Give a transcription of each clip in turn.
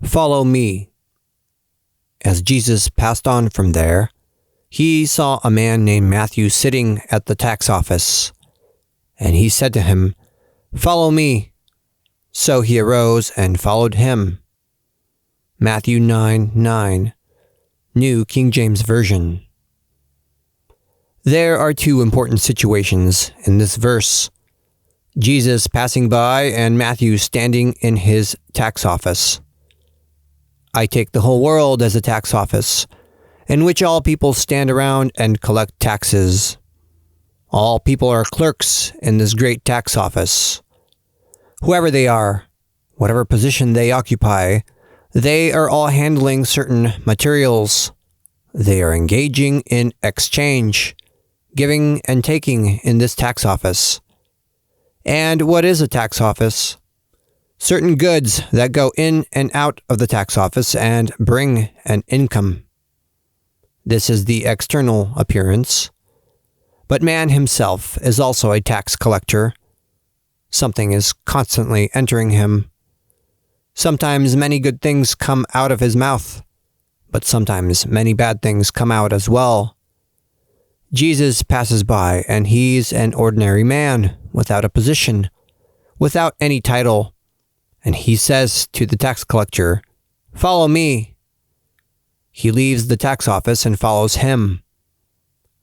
Follow me." As Jesus passed on from there, he saw a man named Matthew sitting at the tax office, and he said to him, "Follow me." So he arose and followed him. Matthew 9:9, New King James Version. There are two important situations in this verse: Jesus passing by and Matthew standing in his tax office. I take the whole world as a tax office, in which all people stand around and collect taxes. All people are clerks in this great tax office. Whoever they are, whatever position they occupy, they are all handling certain materials. They are engaging in exchange, giving and taking in this tax office. And what is a tax office? Certain goods that go in and out of the tax office and bring an income. This is the external appearance. But man himself is also a tax collector. Something is constantly entering him. Sometimes many good things come out of his mouth, but sometimes many bad things come out as well. Jesus passes by and he's an ordinary man without a position, without any title, and he says to the tax collector, "Follow me." He leaves the tax office and follows him.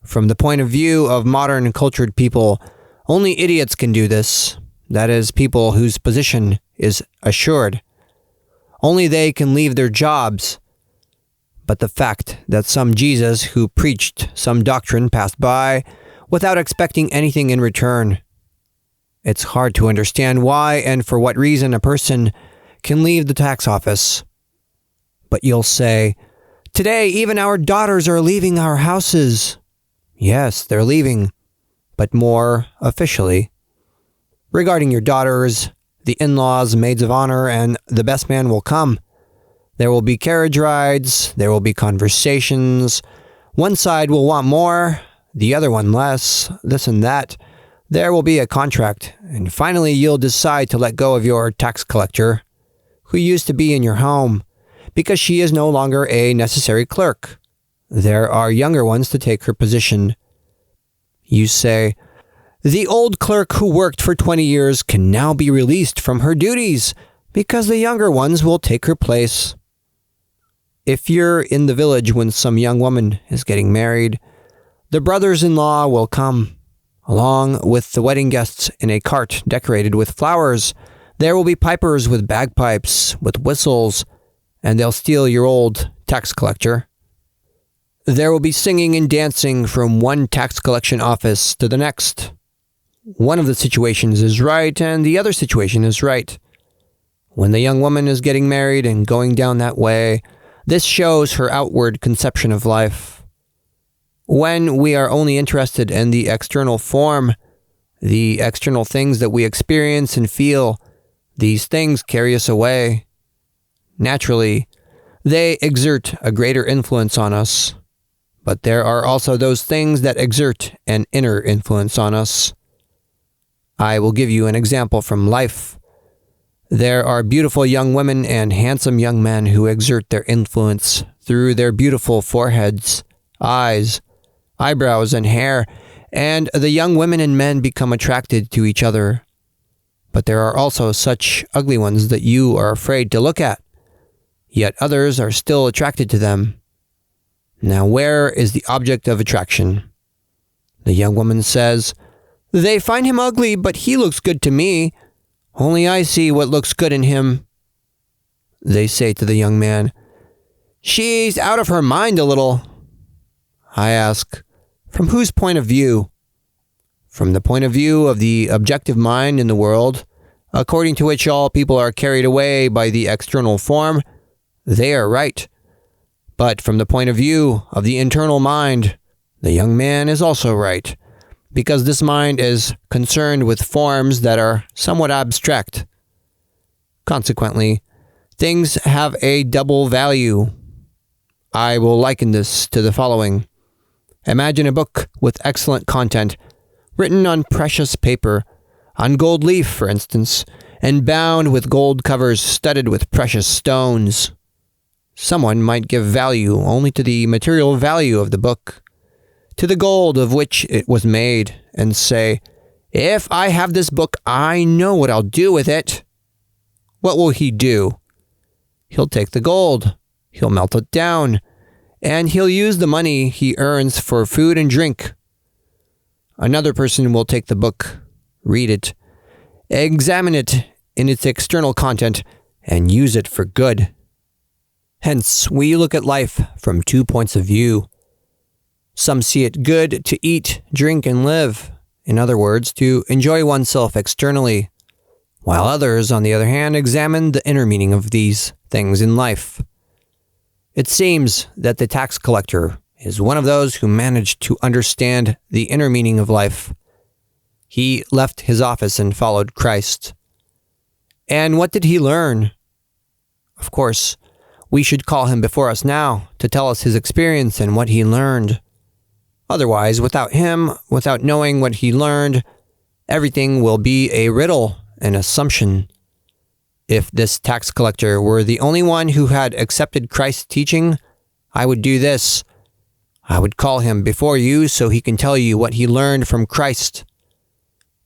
From the point of view of modern cultured people, only idiots can do this. That is, people whose position is assured. Only they can leave their jobs. But the fact that some Jesus who preached some doctrine passed by without expecting anything in return. It's hard to understand why and for what reason a person can leave the tax office. But you'll say, "Today even our daughters are leaving our houses." Yes, they're leaving, but more officially. Regarding your daughters, the in-laws, maids of honor, and the best man will come. There will be carriage rides, there will be conversations. One side will want more, the other one less, this and that. There will be a contract, and finally you'll decide to let go of your tax collector, who used to be in your home, because she is no longer a necessary clerk. There are younger ones to take her position. You say, "The old clerk who worked for 20 years can now be released from her duties, because the younger ones will take her place." If you're in the village when some young woman is getting married, the brothers-in-law will come, along with the wedding guests in a cart decorated with flowers. There will be pipers with bagpipes, with whistles, and they'll steal your old tax collector. There will be singing and dancing from one tax collection office to the next. One of the situations is right, and the other situation is right. When the young woman is getting married and going down that way, this shows her outward conception of life. When we are only interested in the external form, the external things that we experience and feel, these things carry us away. Naturally, they exert a greater influence on us. But there are also those things that exert an inner influence on us. I will give you an example from life. There are beautiful young women and handsome young men who exert their influence through their beautiful foreheads, eyes, eyebrows, and hair, and the young women and men become attracted to each other. But there are also such ugly ones that you are afraid to look at, yet others are still attracted to them. Now, where is the object of attraction? The young woman says, "They find him ugly, but he looks good to me. Only I see what looks good in him." They say to the young man, "She's out of her mind a little." I ask, from whose point of view? From the point of view of the objective mind in the world, according to which all people are carried away by the external form, they are right. But from the point of view of the internal mind, the young man is also right, because this mind is concerned with forms that are somewhat abstract. Consequently, things have a double value. I will liken this to the following. Imagine a book with excellent content, written on precious paper, on gold leaf, for instance, and bound with gold covers studded with precious stones. Someone might give value only to the material value of the book, to the gold of which it was made, and say, "If I have this book, I know what I'll do with it." What will he do? He'll take the gold, he'll melt it down, and he'll use the money he earns for food and drink. Another person will take the book, read it, examine it in its external content, and use it for good. Hence, we look at life from 2 points of view. Some see it good to eat, drink, and live. In other words, to enjoy oneself externally, while others, on the other hand, examine the inner meaning of these things in life. It seems that the tax collector is one of those who managed to understand the inner meaning of life. He left his office and followed Christ. And what did he learn? Of course, we should call him before us now to tell us his experience and what he learned. Otherwise, without him, without knowing what he learned, everything will be a riddle, an assumption. If this tax collector were the only one who had accepted Christ's teaching, I would do this. I would call him before you so he can tell you what he learned from Christ.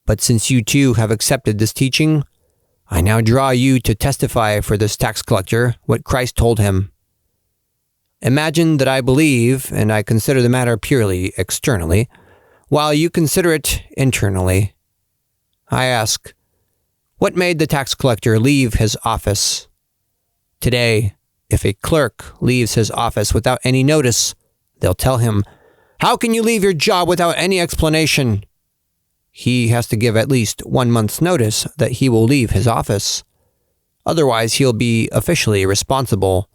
But since you too have accepted this teaching, I now draw you to testify for this tax collector what Christ told him. Imagine that I believe and I consider the matter purely externally, while you consider it internally. I ask, what made the tax collector leave his office? Today, if a clerk leaves his office without any notice, they'll tell him, "How can you leave your job without any explanation?" He has to give at least 1 month's notice that he will leave his office. Otherwise, he'll be officially responsible.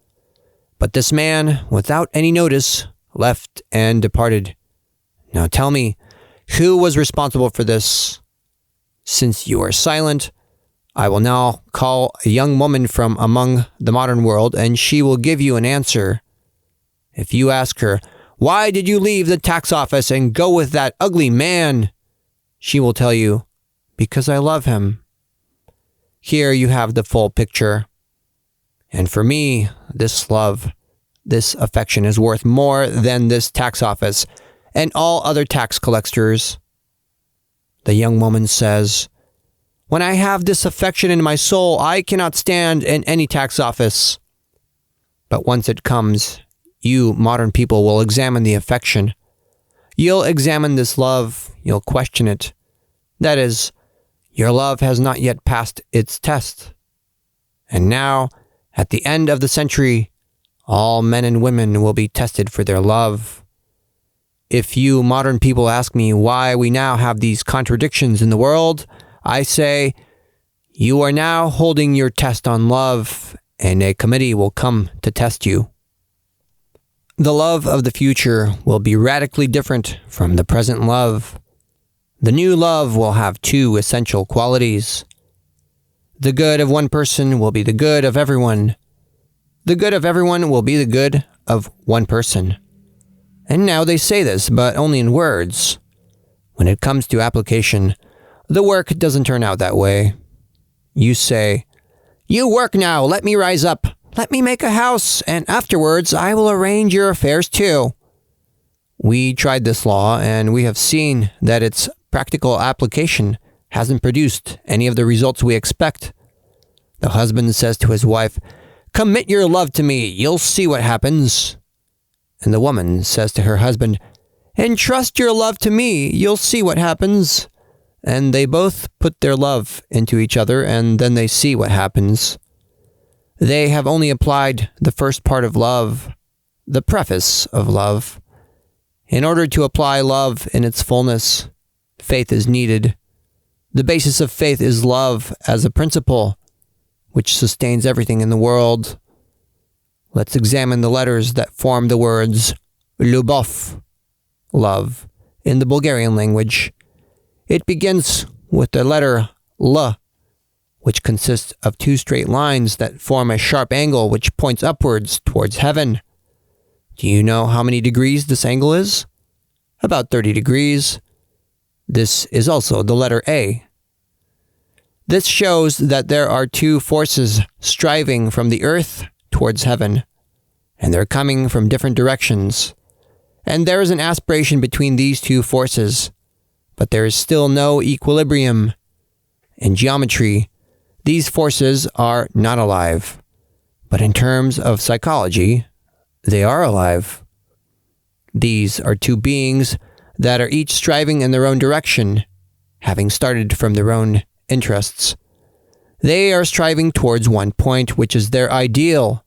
But this man, without any notice, left and departed. Now tell me, who was responsible for this? Since you are silent, I will now call a young woman from among the modern world, and she will give you an answer. If you ask her, "Why did you leave the tax office and go with that ugly man?" she will tell you, "Because I love him." Here you have the full picture. And for me, this love, this affection is worth more than this tax office and all other tax collectors. The young woman says, "When I have this affection in my soul, I cannot stand in any tax office." But once it comes, you modern people will examine the affection. You'll examine this love, you'll question it. That is, your love has not yet passed its test. And now, at the end of the century, all men and women will be tested for their love. If you modern people ask me why we now have these contradictions in the world, I say, you are now holding your test on love, and a committee will come to test you. The love of the future will be radically different from the present love. The new love will have 2 essential qualities. The good of one person will be the good of everyone. The good of everyone will be the good of one person. And now they say this, but only in words. When it comes to application, the work doesn't turn out that way. You say, "You work now, let me rise up. Let me make a house, and afterwards I will arrange your affairs too." We tried this law, and we have seen that its practical application hasn't produced any of the results we expect. The husband says to his wife, "Commit your love to me, you'll see what happens." And the woman says to her husband, "Entrust your love to me, you'll see what happens." And they both put their love into each other, and then they see what happens. They have only applied the first part of love, the preface of love. In order to apply love in its fullness, faith is needed. The basis of faith is love as a principle, which sustains everything in the world. Let's examine the letters that form the words Lubov, love, in the Bulgarian language. It begins with the letter L, which consists of 2 straight lines that form a sharp angle which points upwards towards heaven. Do you know how many degrees this angle is? About 30 degrees. This is also the letter A. This shows that there are two forces striving from the earth towards heaven, and they're coming from different directions. And there is an aspiration between these two forces, but there is still no equilibrium. In geometry, these forces are not alive, but in terms of psychology, they are alive. These are two beings that are each striving in their own direction, having started from their own interests. They are striving towards one point, which is their ideal.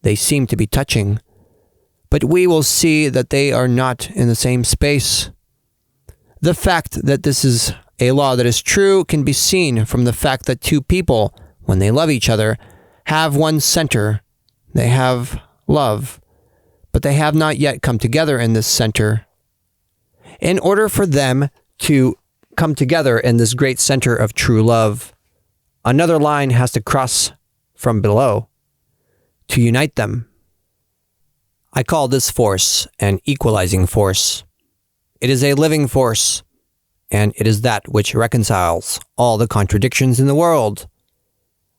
They seem to be touching, but we will see that they are not in the same space. The fact that this is a law that is true can be seen from the fact that two people, when they love each other, have one center. They have love, but they have not yet come together in this center. In order for them to come together in this great center of true love, another line has to cross from below to unite them. I call this force an equalizing force. It is a living force, and it is that which reconciles all the contradictions in the world.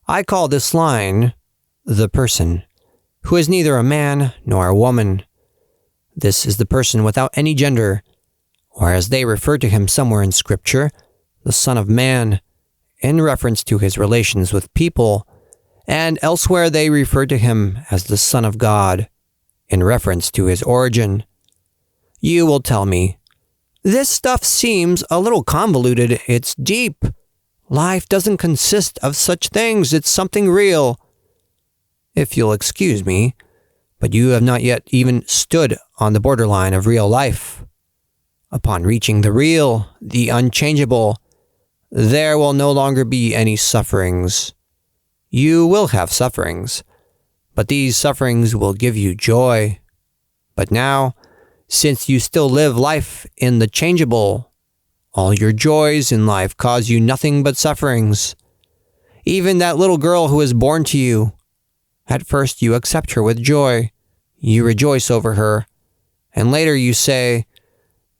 I call this line the person, who is neither a man nor a woman. This is the person without any gender, or as they refer to him somewhere in Scripture, the Son of Man, in reference to his relations with people, and elsewhere they refer to him as the Son of God, in reference to his origin. You will tell me, this stuff seems a little convoluted. It's deep. Life doesn't consist of such things. It's something real. If you'll excuse me, but you have not yet even stood on the borderline of real life. Upon reaching the real, the unchangeable, there will no longer be any sufferings. You will have sufferings, but these sufferings will give you joy. But now, since you still live life in the changeable, all your joys in life cause you nothing but sufferings. Even that little girl who is born to you, at first you accept her with joy. You rejoice over her, and later you say,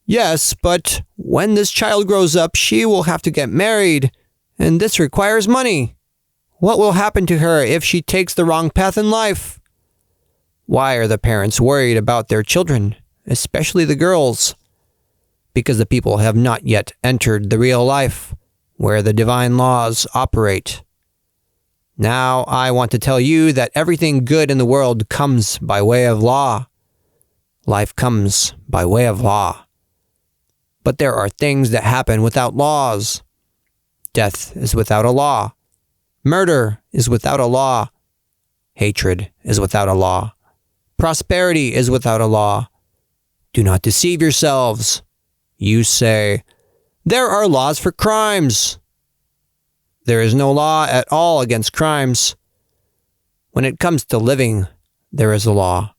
yes, but when this child grows up, she will have to get married, and this requires money. What will happen to her if she takes the wrong path in life? Why are the parents worried about their children, especially the girls? Because the people have not yet entered the real life, where the divine laws operate. Now I want to tell you that everything good in the world comes by way of law. Life comes by way of law. But there are things that happen without laws. Death is without a law. Murder is without a law. Hatred is without a law. Prosperity is without a law. Do not deceive yourselves. You say, there are laws for crimes. There is no law at all against crimes. When it comes to living, there is a law.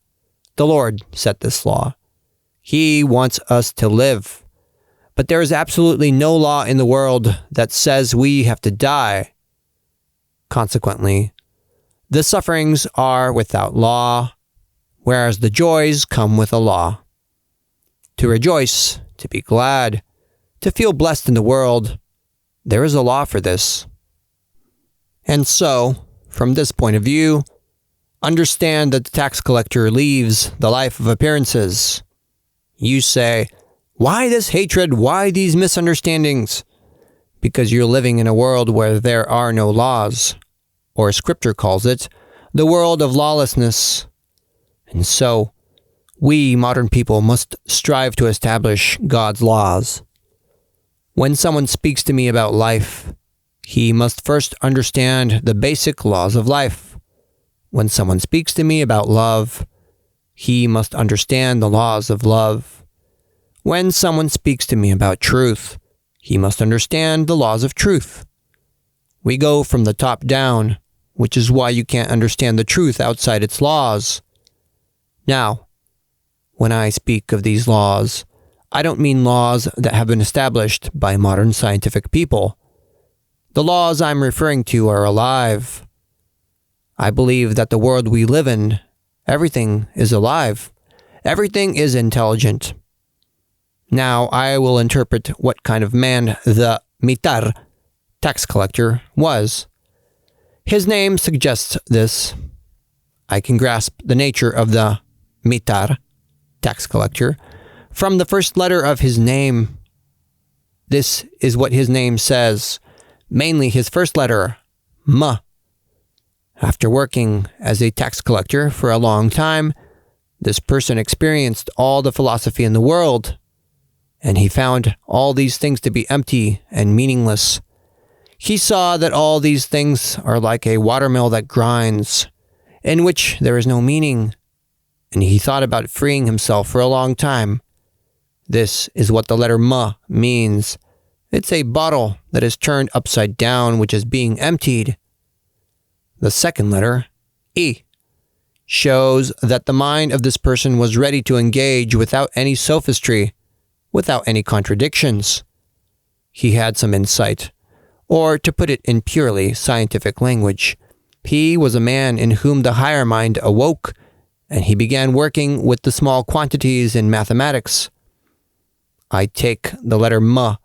The Lord set this law. He wants us to live. But there is absolutely no law in the world that says we have to die. Consequently, the sufferings are without law, whereas the joys come with a law. To rejoice, to be glad, to feel blessed in the world, there is a law for this. And so, from this point of view, understand that the tax collector leaves the life of appearances. You say, why this hatred? Why these misunderstandings? Because you're living in a world where there are no laws, or Scripture calls it, the world of lawlessness. And so, we modern people must strive to establish God's laws. When someone speaks to me about life, he must first understand the basic laws of life. When someone speaks to me about love, he must understand the laws of love. When someone speaks to me about truth, he must understand the laws of truth. We go from the top down, which is why you can't understand the truth outside its laws. Now, when I speak of these laws, I don't mean laws that have been established by modern scientific people. The laws I'm referring to are alive. I believe that the world we live in, everything is alive. Everything is intelligent. Now I will interpret what kind of man the mitar tax collector was. His name suggests this. I can grasp the nature of the mitar, tax collector, from the first letter of his name. This is what his name says, mainly his first letter, M. After working as a tax collector for a long time, this person experienced all the philosophy in the world, and he found all these things to be empty and meaningless. He saw that all these things are like a watermill that grinds, in which there is no meaning, and he thought about freeing himself for a long time. This is what the letter M means. It's a bottle that is turned upside down, which is being emptied. The second letter, E, shows that the mind of this person was ready to engage without any sophistry, without any contradictions. He had some insight, or to put it in purely scientific language, he was a man in whom the higher mind awoke, and he began working with the small quantities in mathematics. I take the letter M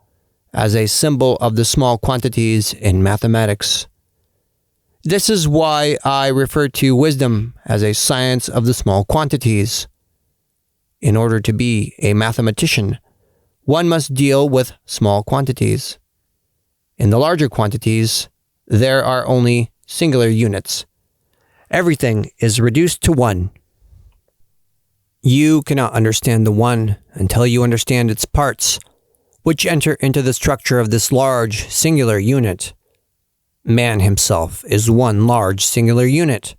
as a symbol of the small quantities in mathematics. This is why I refer to wisdom as a science of the small quantities. In order to be a mathematician, one must deal with small quantities. In the larger quantities, there are only singular units. Everything is reduced to one. You cannot understand the one until you understand its parts, which enter into the structure of this large singular unit. Man himself is one large singular unit.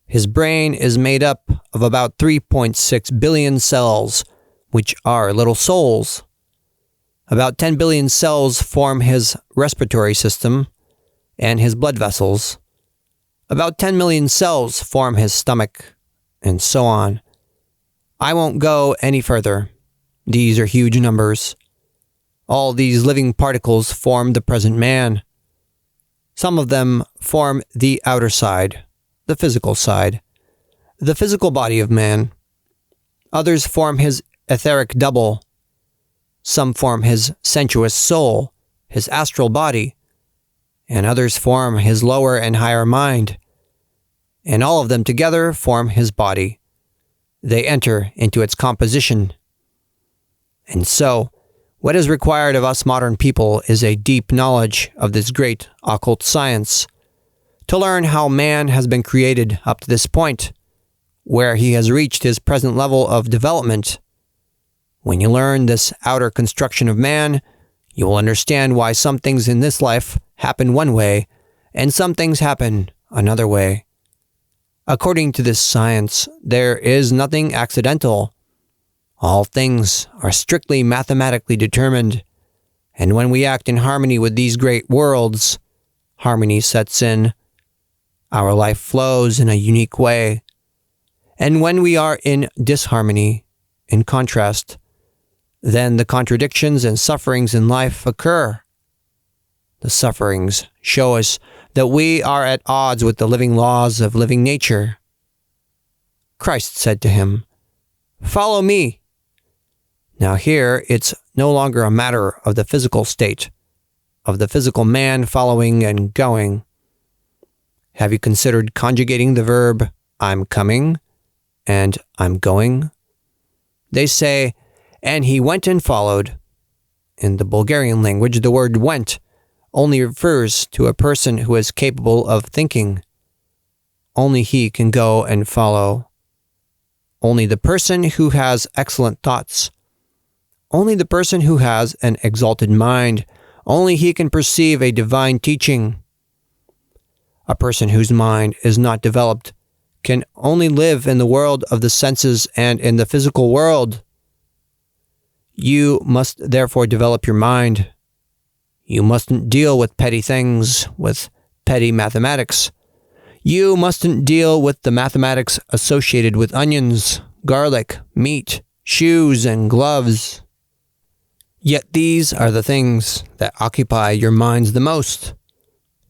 His brain is made up of about 3.6 billion cells, which are little souls. About 10 billion cells form his respiratory system and his blood vessels. About 10 million cells form his stomach, and so on. I won't go any further. These are huge numbers. All these living particles form the present man. Some of them form the outer side, the physical body of man. Others form his etheric double. Some form his sensuous soul, his astral body, and others form his lower and higher mind. And all of them together form his body. They enter into its composition. And so, what is required of us modern people is a deep knowledge of this great occult science, to learn how man has been created up to this point, where he has reached his present level of development. When you learn this outer construction of man, you will understand why some things in this life happen one way, and some things happen another way. According to this science, there is nothing accidental. All things are strictly mathematically determined, and when we act in harmony with these great worlds, harmony sets in. Our life flows in a unique way. And when we are in disharmony, in contrast, then the contradictions and sufferings in life occur. The sufferings show us that we are at odds with the living laws of living nature. Christ said to him, "Follow me." Now here, it's no longer a matter of the physical state, of the physical man following and going. Have you considered conjugating the verb, "I'm coming," and "I'm going"? They say, "And he went and followed." In the Bulgarian language, the word "went" only refers to a person who is capable of thinking. Only he can go and follow. Only the person who has excellent thoughts. Only the person who has an exalted mind. Only he can perceive a divine teaching. A person whose mind is not developed can only live in the world of the senses and in the physical world. You must therefore develop your mind. You mustn't deal with petty things, with petty mathematics. You mustn't deal with the mathematics associated with onions, garlic, meat, shoes, and gloves. Yet these are the things that occupy your minds the most.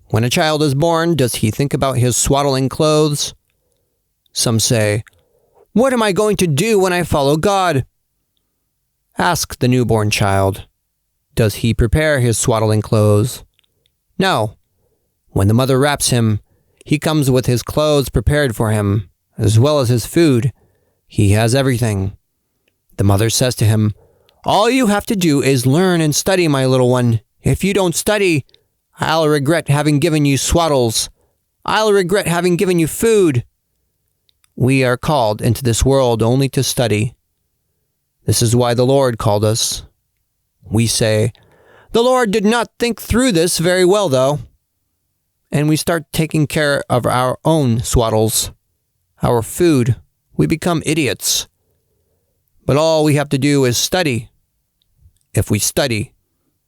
When a child is born, does he think about his swaddling clothes? Some say, "What am I going to do when I follow God?" Ask the newborn child, does he prepare his swaddling clothes? No. When the mother wraps him, he comes with his clothes prepared for him, as well as his food. He has everything. The mother says to him, "All you have to do is learn and study, my little one. If you don't study, I'll regret having given you swaddles. I'll regret having given you food." We are called into this world only to study. This is why the Lord called us. We say, "The Lord did not think through this very well, though." And we start taking care of our own swaddles, our food. We become idiots. But all we have to do is study. If we study,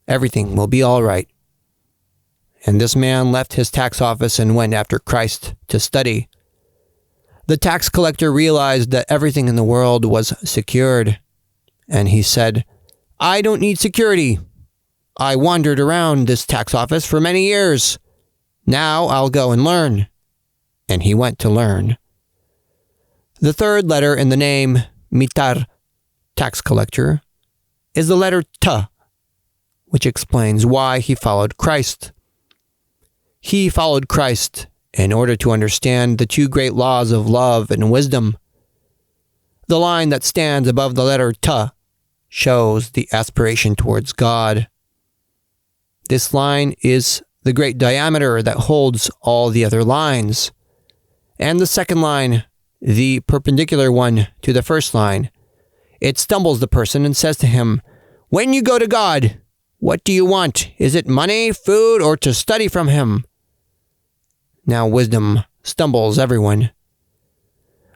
everything will be all right. And this man left his tax office and went after Christ to study. The tax collector realized that everything in the world was secured. And he said, "I don't need security. I wandered around this tax office for many years. Now I'll go and learn." And he went to learn. The third letter in the name, mitar, tax collector, is the letter T, which explains why he followed Christ. He followed Christ in order to understand the two great laws of love and wisdom. The line that stands above the letter T shows the aspiration towards God. This line is the great diameter that holds all the other lines. And the second line, the perpendicular one to the first line, it stumbles the person and says to him, "When you go to God, what do you want? Is it money, food, or to study from Him?" Now wisdom stumbles everyone.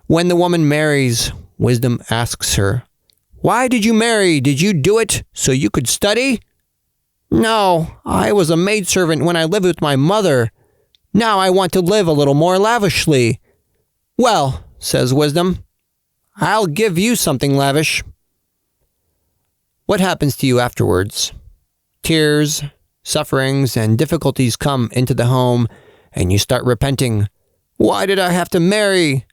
When the woman marries, wisdom asks her, "Why did you marry? Did you do it so you could study?" "No, I was a maidservant when I lived with my mother. Now I want to live a little more lavishly." "Well," says wisdom, "I'll give you something lavish." What happens to you afterwards? Tears, sufferings, and difficulties come into the home, and you start repenting. "Why did I have to marry?"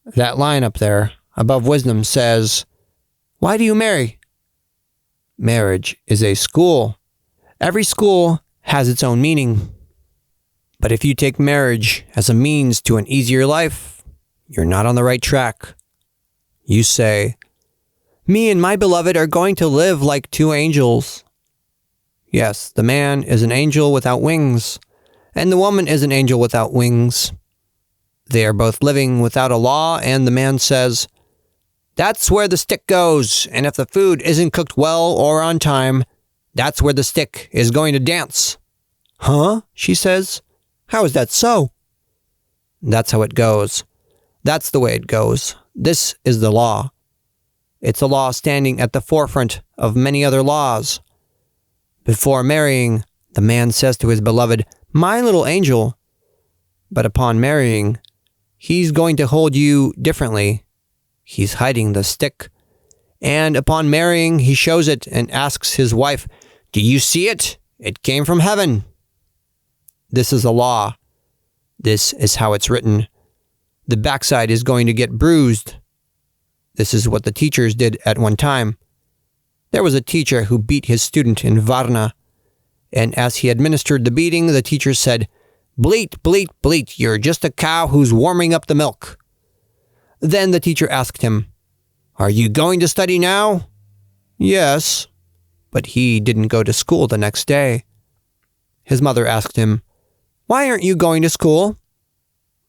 That line up there, above wisdom, says, "Why do you marry?" Marriage is a school. Every school has its own meaning. But if you take marriage as a means to an easier life, you're not on the right track. You say, "Me and my beloved are going to live like two angels." Yes, the man is an angel without wings, and the woman is an angel without wings. They are both living without a law, and the man says, "That's where the stick goes, and if the food isn't cooked well or on time, that's where the stick is going to dance." "Huh?" she says. "How is that so?" That's how it goes. That's the way it goes. This is the law. It's a law standing at the forefront of many other laws. Before marrying, the man says to his beloved, "My little angel." But upon marrying, he's going to hold you differently. He's hiding the stick. And upon marrying, he shows it and asks his wife, "Do you see it? It came from heaven." This is a law. This is how it's written. The backside is going to get bruised. This is what the teachers did at one time. There was a teacher who beat his student in Varna, and as he administered the beating, the teacher said, "Bleat, bleat, bleat, you're just a cow who's warming up the milk." Then the teacher asked him, "Are you going to study now?" "Yes." But he didn't go to school the next day. His mother asked him, "Why aren't you going to school?"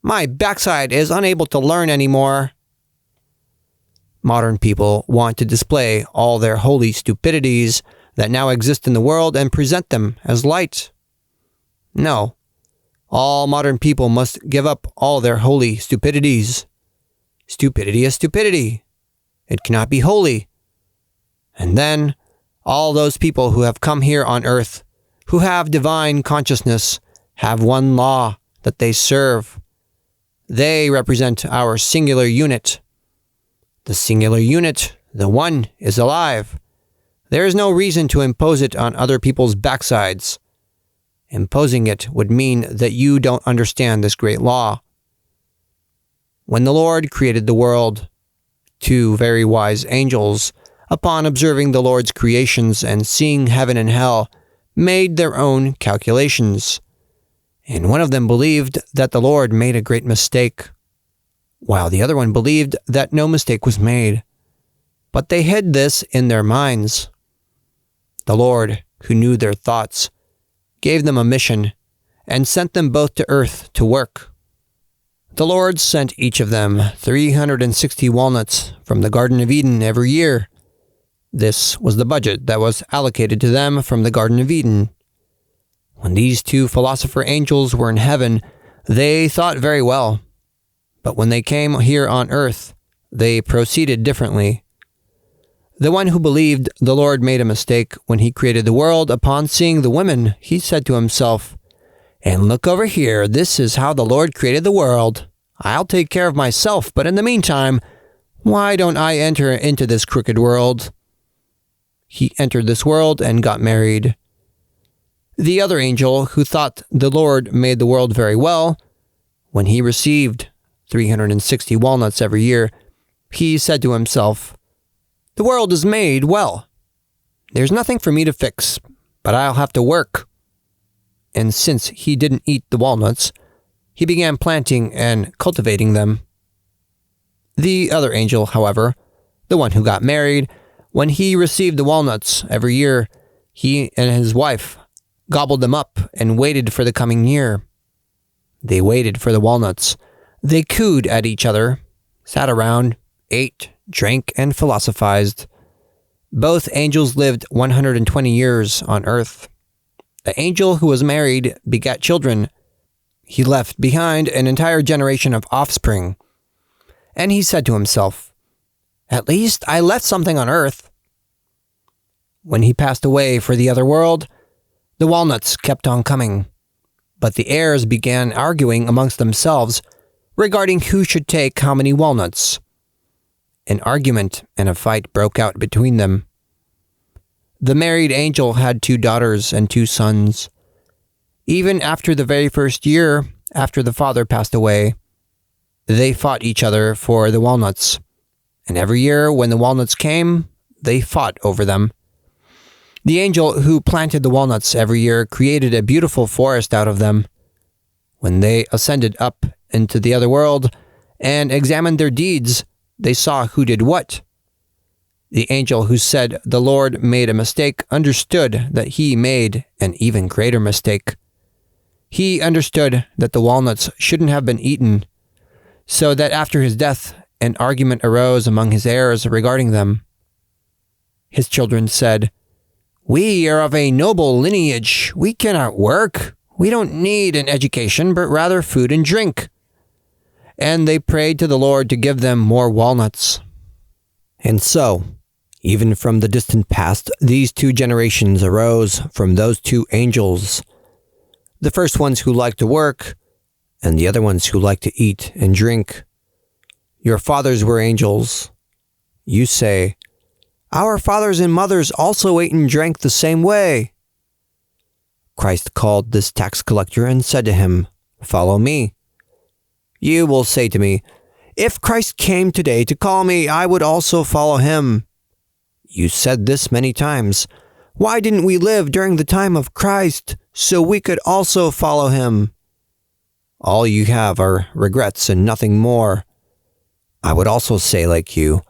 "My backside is unable to learn anymore." Modern people want to display all their holy stupidities that now exist in the world and present them as light. No. All modern people must give up all their holy stupidities. Stupidity is stupidity. It cannot be holy. And then, all those people who have come here on earth, who have divine consciousness, have one law that they serve. They represent our singular unit. The singular unit, the one, is alive. There is no reason to impose it on other people's backsides. Imposing it would mean that you don't understand this great law. When the Lord created the world, two very wise angels, upon observing the Lord's creations and seeing heaven and hell, made their own calculations, and one of them believed that the Lord made a great mistake, while the other one believed that no mistake was made. But they hid this in their minds. The Lord, who knew their thoughts, gave them a mission and sent them both to earth to work. The Lord sent each of them 360 walnuts from the Garden of Eden every year. This was the budget that was allocated to them from the Garden of Eden. When these two philosopher angels were in heaven, they thought very well. But when they came here on earth, they proceeded differently. The one who believed the Lord made a mistake when he created the world, upon seeing the women, he said to himself, "And look over here, this is how the Lord created the world. I'll take care of myself, but in the meantime, why don't I enter into this crooked world?" He entered this world and got married. The other angel, who thought the Lord made the world very well, when he received 360 walnuts every year, he said to himself, "The world is made well. There's nothing for me to fix, but I'll have to work." And since he didn't eat the walnuts, he began planting and cultivating them. The other angel, however, the one who got married, when he received the walnuts every year, he and his wife gobbled them up and waited for the coming year. They waited for the walnuts. They cooed at each other, sat around, ate, drank, and philosophized. Both angels lived 120 years on earth. The angel who was married begat children. He left behind an entire generation of offspring. And he said to himself, "At least I left something on earth." When he passed away for the other world, the walnuts kept on coming, but the heirs began arguing amongst themselves regarding who should take how many walnuts. An argument and a fight broke out between them. The married angel had 2 daughters and 2 sons. Even after the very first year, after the father passed away, they fought each other for the walnuts. And every year when the walnuts came, they fought over them. The angel who planted the walnuts every year created a beautiful forest out of them. When they ascended up into the other world and examined their deeds, they saw who did what. The angel who said the Lord made a mistake understood that he made an even greater mistake. He understood that the walnuts shouldn't have been eaten, so that after his death, an argument arose among his heirs regarding them. His children said, "We are of a noble lineage. We cannot work. We don't need an education, but rather food and drink." And they prayed to the Lord to give them more walnuts. And so, even from the distant past, these 2 generations arose from those 2 angels. The first ones who liked to work, and the other ones who liked to eat and drink. Your fathers were angels. You say, "Our fathers and mothers also ate and drank the same way." Christ called this tax collector and said to him, "Follow me." You will say to me, "If Christ came today to call me, I would also follow him." You said this many times. Why didn't we live during the time of Christ so we could also follow him? All you have are regrets and nothing more. I would also say like you,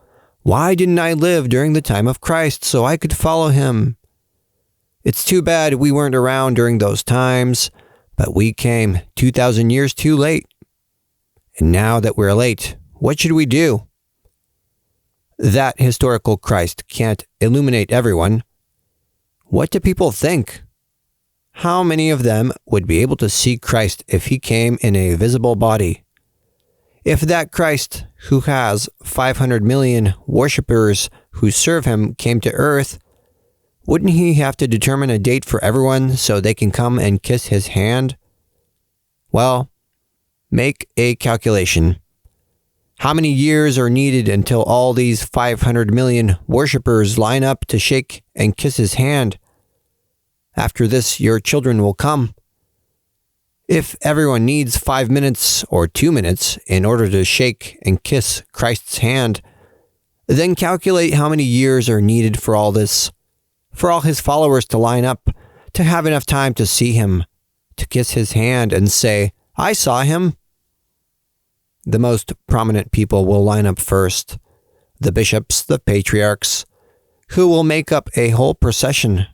why didn't I live during the time of Christ so I could follow him? It's too bad we weren't around during those times, but we came 2,000 years too late. And now that we're late, what should we do? That historical Christ can't illuminate everyone. What do people think? How many of them would be able to see Christ if he came in a visible body? If that Christ, who has 500 million worshippers who serve him, came to earth, wouldn't he have to determine a date for everyone so they can come and kiss his hand? Well, make a calculation. How many years are needed until all these 500 million worshippers line up to shake and kiss his hand? After this, your children will come. If everyone needs 5 minutes or 2 minutes in order to shake and kiss Christ's hand, then calculate how many years are needed for all this, for all his followers to line up to have enough time to see him, to kiss his hand and say, "I saw him." The most prominent people will line up first, the bishops, the patriarchs, who will make up a whole procession,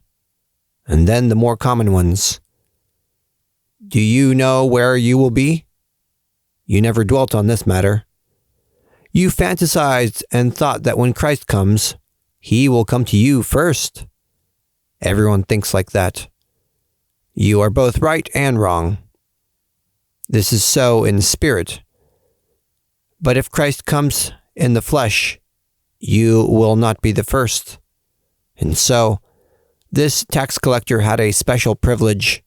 and then the more common ones. Do you know where you will be? You never dwelt on this matter. You fantasized and thought that when Christ comes, he will come to you first. Everyone thinks like that. You are both right and wrong. This is so in spirit. But if Christ comes in the flesh, you will not be the first. And so, this tax collector had a special privilege.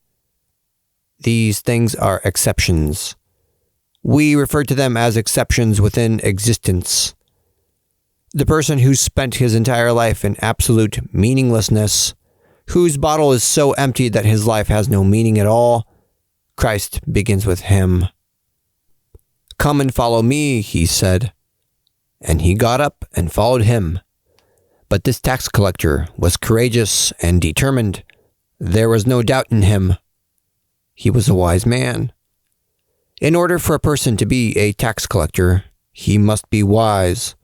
These things are exceptions. We refer to them as exceptions within existence. The person who spent his entire life in absolute meaninglessness, whose bottle is so empty that his life has no meaning at all, Christ begins with him. "Come and follow me," he said. And he got up and followed him. But this tax collector was courageous and determined. There was no doubt in him. He was a wise man. In order for a person to be a tax collector, he must be wise.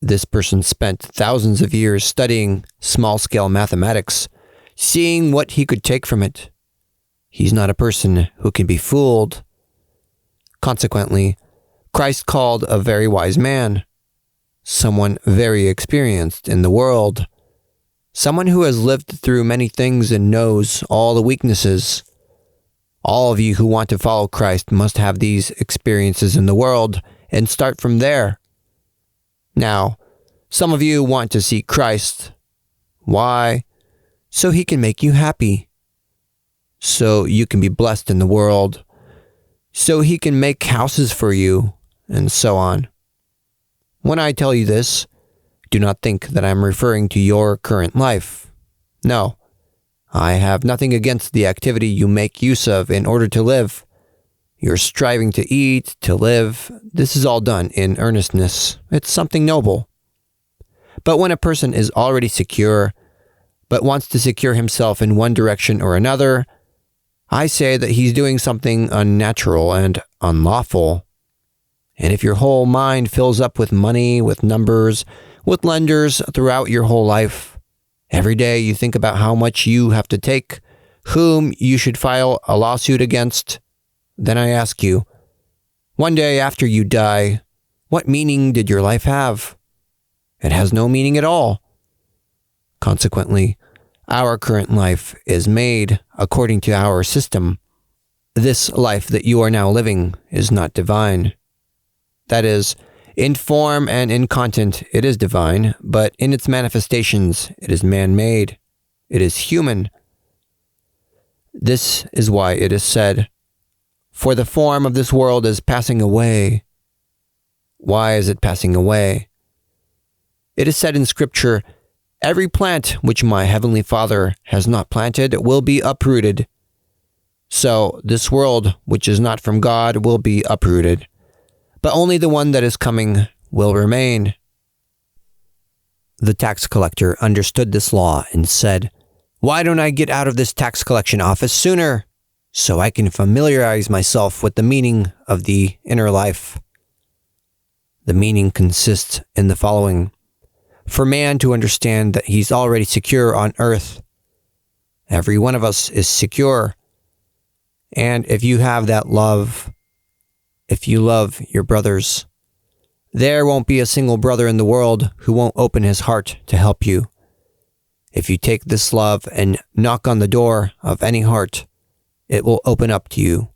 This person spent thousands of years studying small-scale mathematics, seeing what he could take from it. He's not a person who can be fooled. Consequently, Christ called a very wise man, someone very experienced in the world, someone who has lived through many things and knows all the weaknesses. All of you who want to follow Christ must have these experiences in the world and start from there. Now, some of you want to see Christ. Why? So he can make you happy. So you can be blessed in the world. So he can make houses for you, and so on. When I tell you this, do not think that I'm referring to your current life. No. I have nothing against the activity you make use of in order to live. You're striving to eat, to live. This is all done in earnestness. It's something noble. But when a person is already secure, but wants to secure himself in one direction or another, I say that he's doing something unnatural and unlawful. And if your whole mind fills up with money, with numbers, with lenders throughout your whole life, every day you think about how much you have to take, whom you should file a lawsuit against, then I ask you, one day after you die, what meaning did your life have? It has no meaning at all. Consequently, our current life is made according to our system. This life that you are now living is not divine. That is, in form and in content, it is divine, but in its manifestations, it is man-made. It is human. This is why it is said, "For the form of this world is passing away." Why is it passing away? It is said in Scripture, "Every plant which my heavenly Father has not planted will be uprooted." So this world, which is not from God, will be uprooted. But only the one that is coming will remain. The tax collector understood this law and said, "Why don't I get out of this tax collection office sooner, so I can familiarize myself with the meaning of the inner life?" The meaning consists in the following. For man to understand that he's already secure on earth. Every one of us is secure. And if you have that love, if you love your brothers, there won't be a single brother in the world who won't open his heart to help you. If you take this love and knock on the door of any heart, it will open up to you.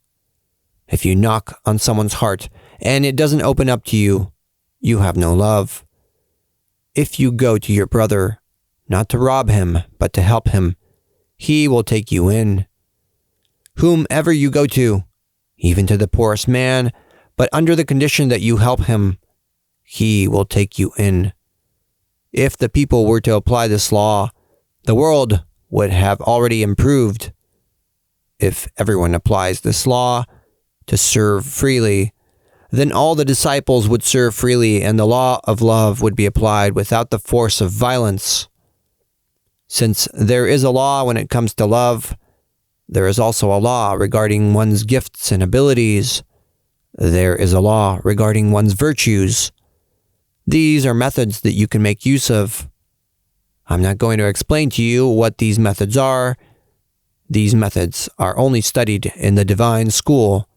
If you knock on someone's heart and it doesn't open up to you, you have no love. If you go to your brother, not to rob him, but to help him, he will take you in. Whomever you go to, even to the poorest man, but under the condition that you help him, he will take you in. If the people were to apply this law, the world would have already improved. If everyone applies this law to serve freely, then all the disciples would serve freely and the law of love would be applied without the force of violence. Since there is a law when it comes to love, there is also a law regarding one's gifts and abilities. There is a law regarding one's virtues. These are methods that you can make use of. I'm not going to explain to you what these methods are. These methods are only studied in the divine school,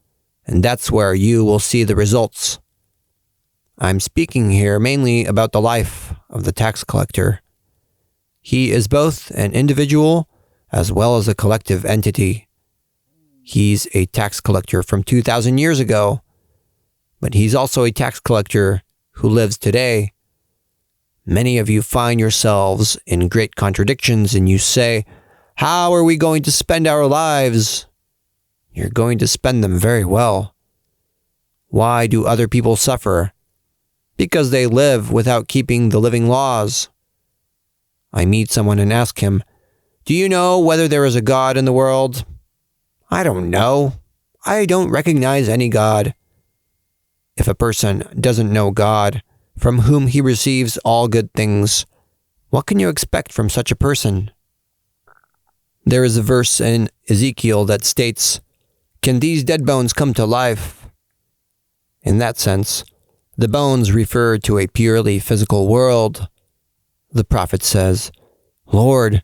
and that's where you will see the results. I'm speaking here mainly about the life of the tax collector. He is both an individual as well as a collective entity. He's a tax collector from 2,000 years ago, but he's also a tax collector who lives today. Many of you find yourselves in great contradictions and you say, "How are we going to spend our lives?" You're going to spend them very well. Why do other people suffer? Because they live without keeping the living laws. I meet someone and ask him, "Do you know whether there is a God in the world?" "I don't know. I don't recognize any God." If a person doesn't know God, from whom he receives all good things, what can you expect from such a person? There is a verse in Ezekiel that states, "Can these dead bones come to life?" In that sense, the bones refer to a purely physical world. The prophet says, "Lord,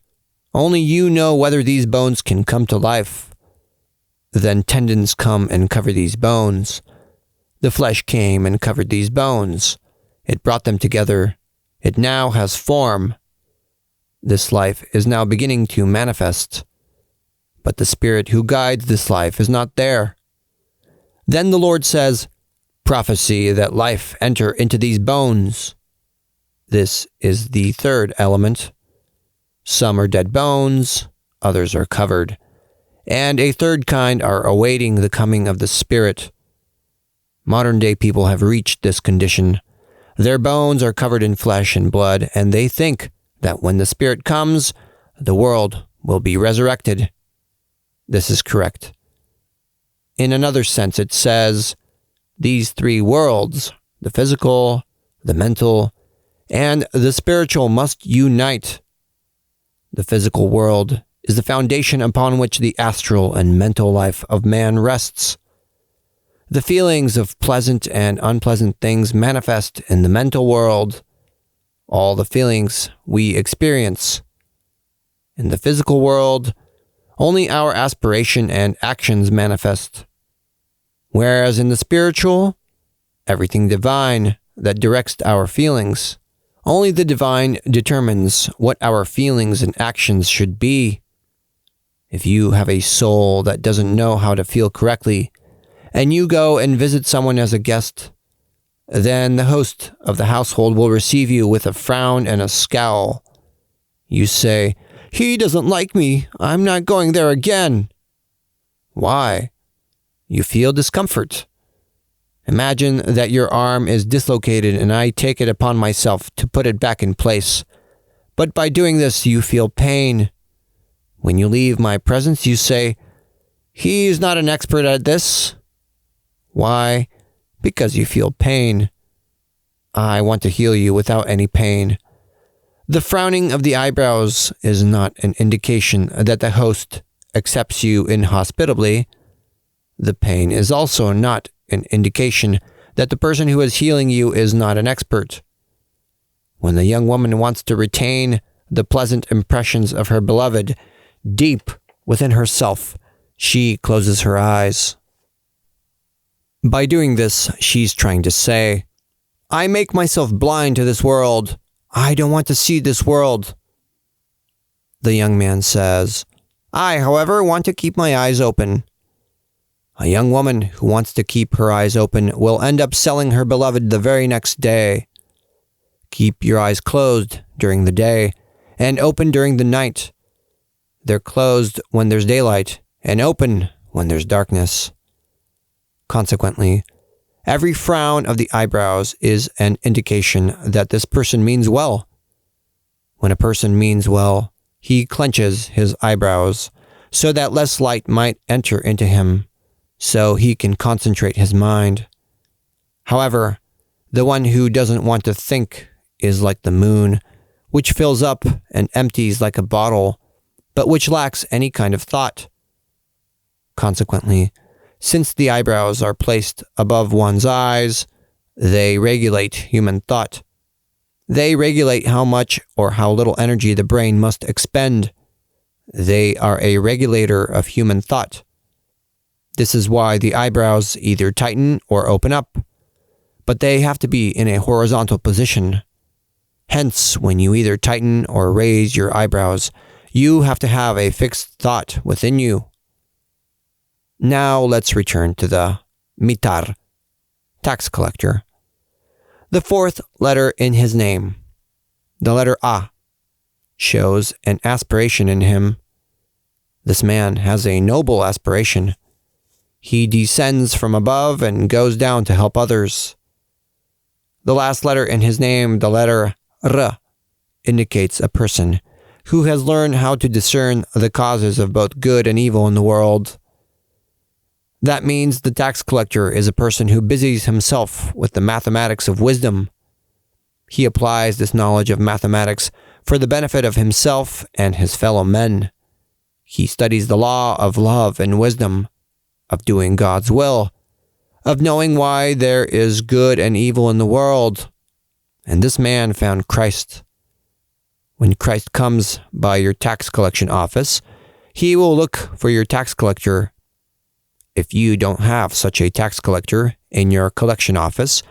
only you know whether these bones can come to life." Then tendons come and cover these bones. The flesh came and covered these bones. It brought them together. It now has form. This life is now beginning to manifest. But the spirit who guides this life is not there. Then the Lord says, "Prophesy that life enter into these bones." This is the third element. Some are dead bones, others are covered, and a third kind are awaiting the coming of the Spirit. Modern day people have reached this condition. Their bones are covered in flesh and blood, and they think that when the Spirit comes, the world will be resurrected. This is correct. In another sense, it says, these three worlds, the physical, the mental, and the spiritual, must unite. The physical world is the foundation upon which the astral and mental life of man rests. The feelings of pleasant and unpleasant things manifest in the mental world. All the feelings we experience. In the physical world, only our aspiration and actions manifest. Whereas in the spiritual, everything divine that directs our feelings. Only the divine determines what our feelings and actions should be. If you have a soul that doesn't know how to feel correctly, and you go and visit someone as a guest, then the host of the household will receive you with a frown and a scowl. You say, "He doesn't like me. I'm not going there again." Why? You feel discomfort. Imagine that your arm is dislocated and I take it upon myself to put it back in place. But by doing this, you feel pain. When you leave my presence, you say, "He's not an expert at this." Why? Because you feel pain. I want to heal you without any pain. The frowning of the eyebrows is not an indication that the host accepts you inhospitably. The pain is also not an indication that the person who is healing you is not an expert. When the young woman wants to retain the pleasant impressions of her beloved deep within herself, she closes her eyes. By doing this, she's trying to say, "I make myself blind to this world. I don't want to see this world." The young man says, "I, however, want to keep my eyes open." A young woman who wants to keep her eyes open will end up selling her beloved the very next day. Keep your eyes closed during the day and open during the night. They're closed when there's daylight and open when there's darkness. Consequently, every frown of the eyebrows is an indication that this person means well. When a person means well, he clenches his eyebrows so that less light might enter into him, so he can concentrate his mind. However, the one who doesn't want to think is like the moon, which fills up and empties like a bottle, but which lacks any kind of thought. Consequently, since the eyebrows are placed above one's eyes, they regulate human thought. They regulate how much or how little energy the brain must expend. They are a regulator of human thought. This is why the eyebrows either tighten or open up, but they have to be in a horizontal position. Hence, when you either tighten or raise your eyebrows, you have to have a fixed thought within you. Now let's return to the mitar, tax collector. The fourth letter in his name, the letter A, shows an aspiration in him. This man has a noble aspiration. He descends from above and goes down to help others. The last letter in his name, the letter R, indicates a person who has learned how to discern the causes of both good and evil in the world. That means the tax collector is a person who busies himself with the mathematics of wisdom. He applies this knowledge of mathematics for the benefit of himself and his fellow men. He studies the law of love and wisdom, of doing God's will, of knowing why there is good and evil in the world. And this man found Christ. When Christ comes by your tax collection office, he will look for your tax collector. If you don't have such a tax collector in your collection office,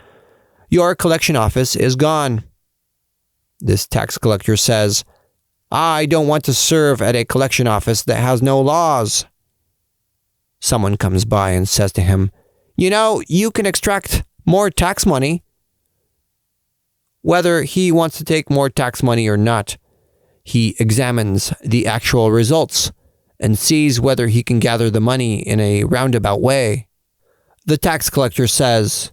your collection office is gone. This tax collector says, "I don't want to serve at a collection office that has no laws." Someone comes by and says to him, "You can extract more tax money." Whether he wants to take more tax money or not, he examines the actual results and sees whether he can gather the money in a roundabout way. The tax collector says,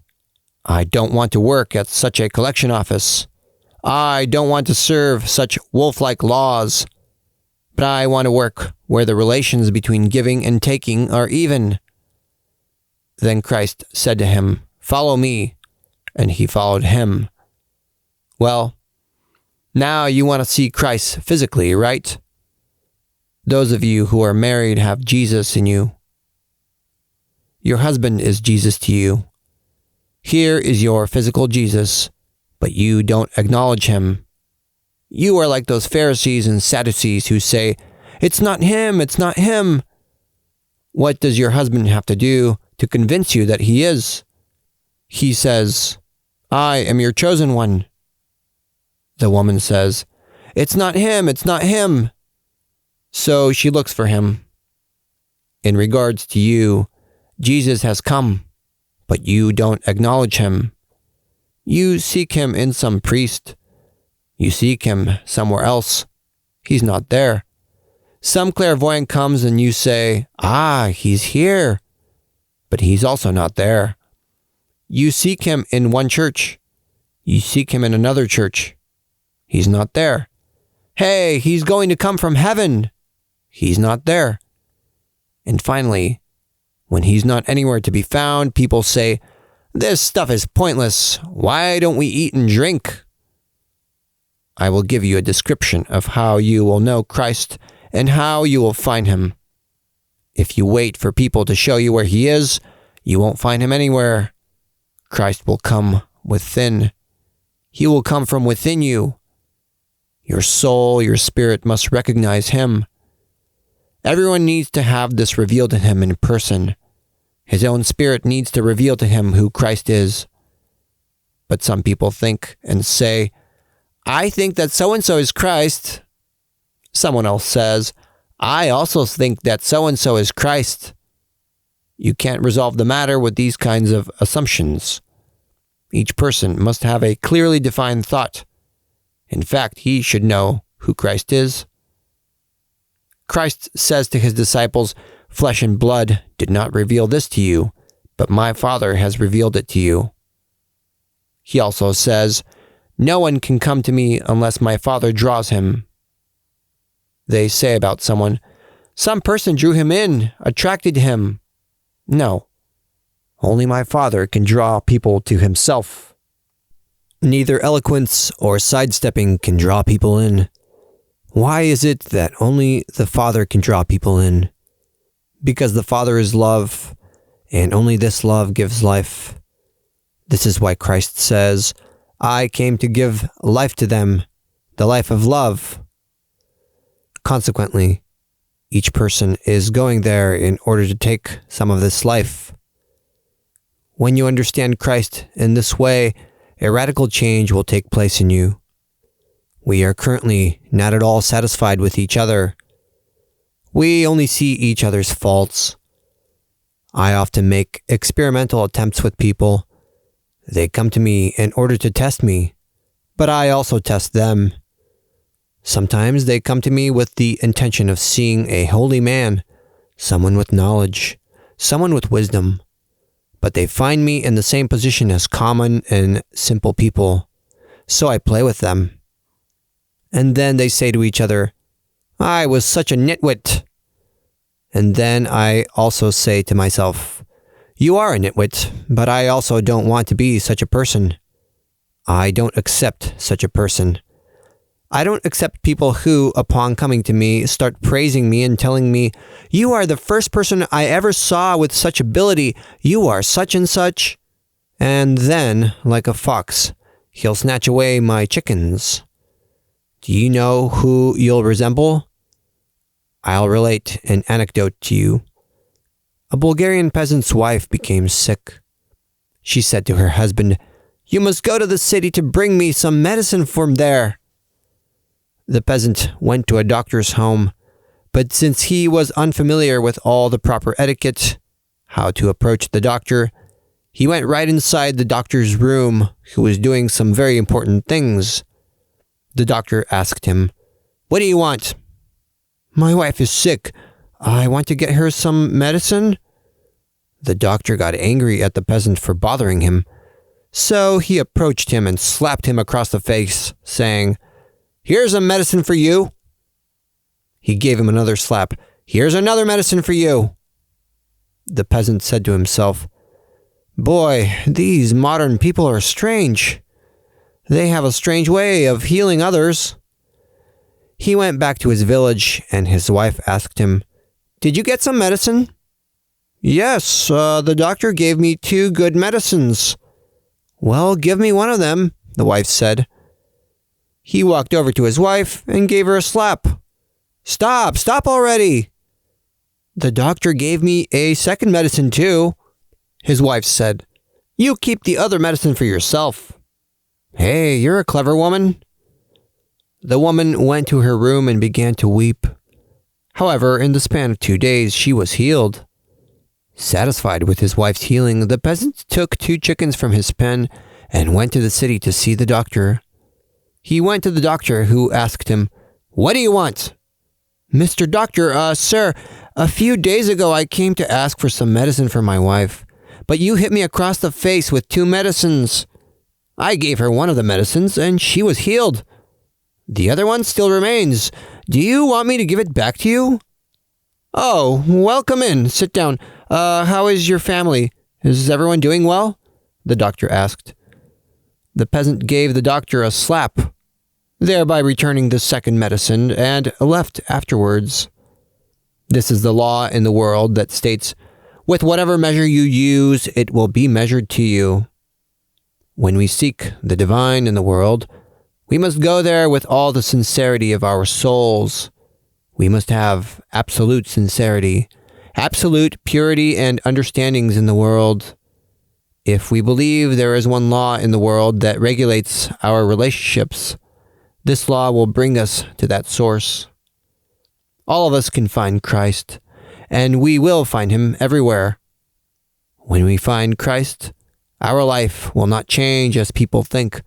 "I don't want to work at such a collection office. I don't want to serve such wolf-like laws, but I want to work where the relations between giving and taking are even." Then Christ said to him, "Follow me," and he followed him. Well, now you want to see Christ physically, right? Those of you who are married have Jesus in you. Your husband is Jesus to you. Here is your physical Jesus, but you don't acknowledge him. You are like those Pharisees and Sadducees who say, "It's not him, it's not him." What does your husband have to do to convince you that he is? He says, "I am your chosen one." The woman says, "It's not him, it's not him." So she looks for him. In regards to you, Jesus has come, but you don't acknowledge him. You seek him in some priest. You seek him somewhere else. He's not there. Some clairvoyant comes and you say, "He's here," but he's also not there. You seek him in one church. You seek him in another church. He's not there. "Hey, he's going to come from heaven." He's not there. And finally, when he's not anywhere to be found, people say, "This stuff is pointless. Why don't we eat and drink?" I will give you a description of how you will know Christ and how you will find him. If you wait for people to show you where he is, you won't find him anywhere. Christ will come within. He will come from within you. Your soul, your spirit must recognize him. Everyone needs to have this revealed to him in person. His own spirit needs to reveal to him who Christ is. But some people think and say, "I think that so-and-so is Christ." Someone else says, "I also think that so-and-so is Christ." You can't resolve the matter with these kinds of assumptions. Each person must have a clearly defined thought. In fact, he should know who Christ is. Christ says to his disciples, "Flesh and blood did not reveal this to you, but my Father has revealed it to you." He also says, "No one can come to me unless my Father draws him." They say about someone, "Some person drew him in, attracted him." No, only my Father can draw people to himself. Neither eloquence or sidestepping can draw people in. Why is it that only the Father can draw people in? Because the Father is love, and only this love gives life. This is why Christ says, I came to give life to them, the life of love. Consequently, each person is going there in order to take some of this life. When you understand Christ in this way, a radical change will take place in you. We are currently not at all satisfied with each other. We only see each other's faults. I often make experimental attempts with people. They come to me in order to test me, but I also test them. Sometimes they come to me with the intention of seeing a holy man, someone with knowledge, someone with wisdom, but they find me in the same position as common and simple people, so I play with them. And then they say to each other, I was such a nitwit. And then I also say to myself, you are a nitwit, but I also don't want to be such a person. I don't accept such a person. I don't accept people who, upon coming to me, start praising me and telling me, you are the first person I ever saw with such ability. You are such and such. And then, like a fox, he'll snatch away my chickens. Do you know who you'll resemble? I'll relate an anecdote to you. A Bulgarian peasant's wife became sick. She said to her husband, you must go to the city to bring me some medicine from there. The peasant went to a doctor's home, but since he was unfamiliar with all the proper etiquette, how to approach the doctor, he went right inside the doctor's room, who was doing some very important things. The doctor asked him, what do you want? My wife is sick. I want to get her some medicine. The doctor got angry at the peasant for bothering him, so he approached him and slapped him across the face, saying, here's a medicine for you. He gave him another slap. Here's another medicine for you. The peasant said to himself, boy, these modern people are strange. They have a strange way of healing others. He went back to his village, and his wife asked him, did you get some medicine? Yes, the doctor gave me 2 good medicines. Well, give me one of them, the wife said. He walked over to his wife and gave her a slap. Stop already. The doctor gave me a second medicine too, his wife said. You keep the other medicine for yourself. Hey, you're a clever woman. The woman went to her room and began to weep. However, in the span of 2 days, she was healed. Satisfied with his wife's healing, the peasant took 2 chickens from his pen and went to the city to see the doctor. He went to the doctor, who asked him, what do you want? Mr. Doctor, sir, a few days ago I came to ask for some medicine for my wife, but you hit me across the face with 2 medicines. I gave her one of the medicines and she was healed. The other one still remains. Do you want me to give it back to you? Oh, well, come in. Sit down. How is your family? Is everyone doing well? The doctor asked. The peasant gave the doctor a slap, thereby returning the second medicine, and left afterwards. This is the law in the world that states, with whatever measure you use, it will be measured to you. When we seek the divine in the world, we must go there with all the sincerity of our souls. We must have absolute sincerity, absolute purity and understandings in the world. If we believe there is one law in the world that regulates our relationships, this law will bring us to that source. All of us can find Christ, and we will find him everywhere. When we find Christ, our life will not change as people think,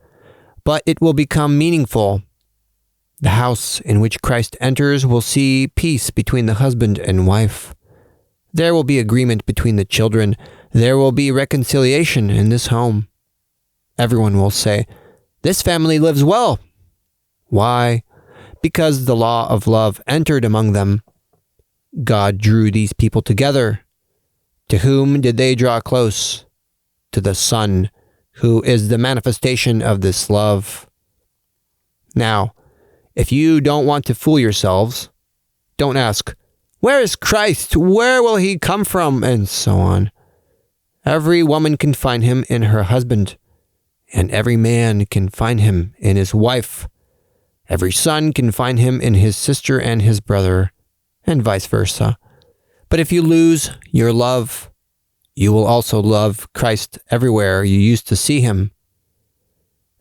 but it will become meaningful. The house in which Christ enters will see peace between the husband and wife. There will be agreement between the children. There will be reconciliation in this home. Everyone will say, this family lives well. Why? Because the law of love entered among them. God drew these people together. To whom did they draw close? To the Son, who is the manifestation of this love. Now, if you don't want to fool yourselves, don't ask, "Where is Christ? Where will he come from?" and so on. Every woman can find him in her husband, and every man can find him in his wife. Every son can find him in his sister and his brother, and vice versa. But if you lose your love, you will also love Christ everywhere you used to see him.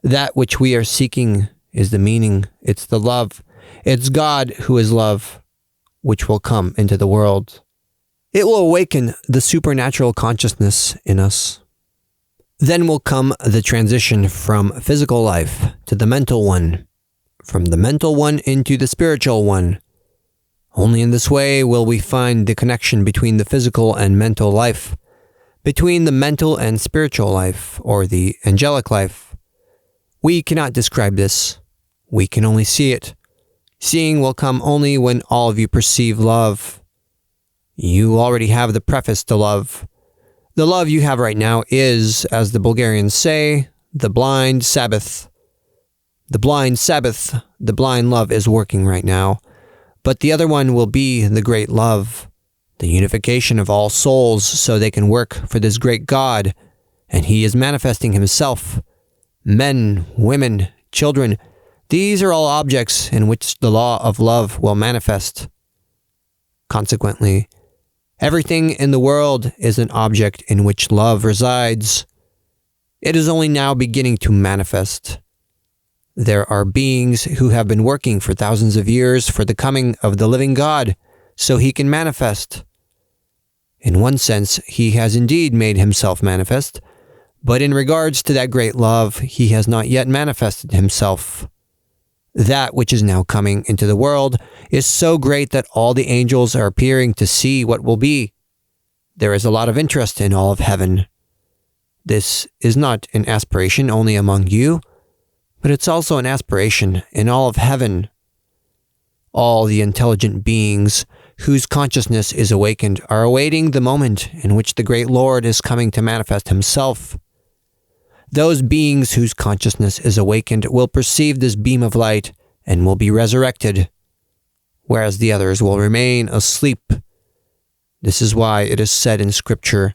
That which we are seeking is the meaning. It's the love. It's God who is love, which will come into the world. It will awaken the supernatural consciousness in us. Then will come the transition from physical life to the mental one, from the mental one into the spiritual one. Only in this way will we find the connection between the physical and mental life, between the mental and spiritual life, or the angelic life. We cannot describe this. We can only see it. Seeing will come only when all of you perceive love. You already have the preface to love. The love you have right now is, as the Bulgarians say, the blind Sabbath. The blind Sabbath, the blind love is working right now. But the other one will be the great love, the unification of all souls so they can work for this great God, and he is manifesting himself. Men, women, children, these are all objects in which the law of love will manifest. Consequently, everything in the world is an object in which love resides. It is only now beginning to manifest. There are beings who have been working for thousands of years for the coming of the living God, so he can manifest. In one sense, he has indeed made himself manifest, but in regards to that great love, he has not yet manifested himself. That which is now coming into the world is so great that all the angels are appearing to see what will be. There is a lot of interest in all of heaven. This is not an aspiration only among you, but it's also an aspiration in all of heaven. All the intelligent beings whose consciousness is awakened are awaiting the moment in which the great Lord is coming to manifest himself. Those beings whose consciousness is awakened will perceive this beam of light and will be resurrected, whereas the others will remain asleep. This is why it is said in Scripture,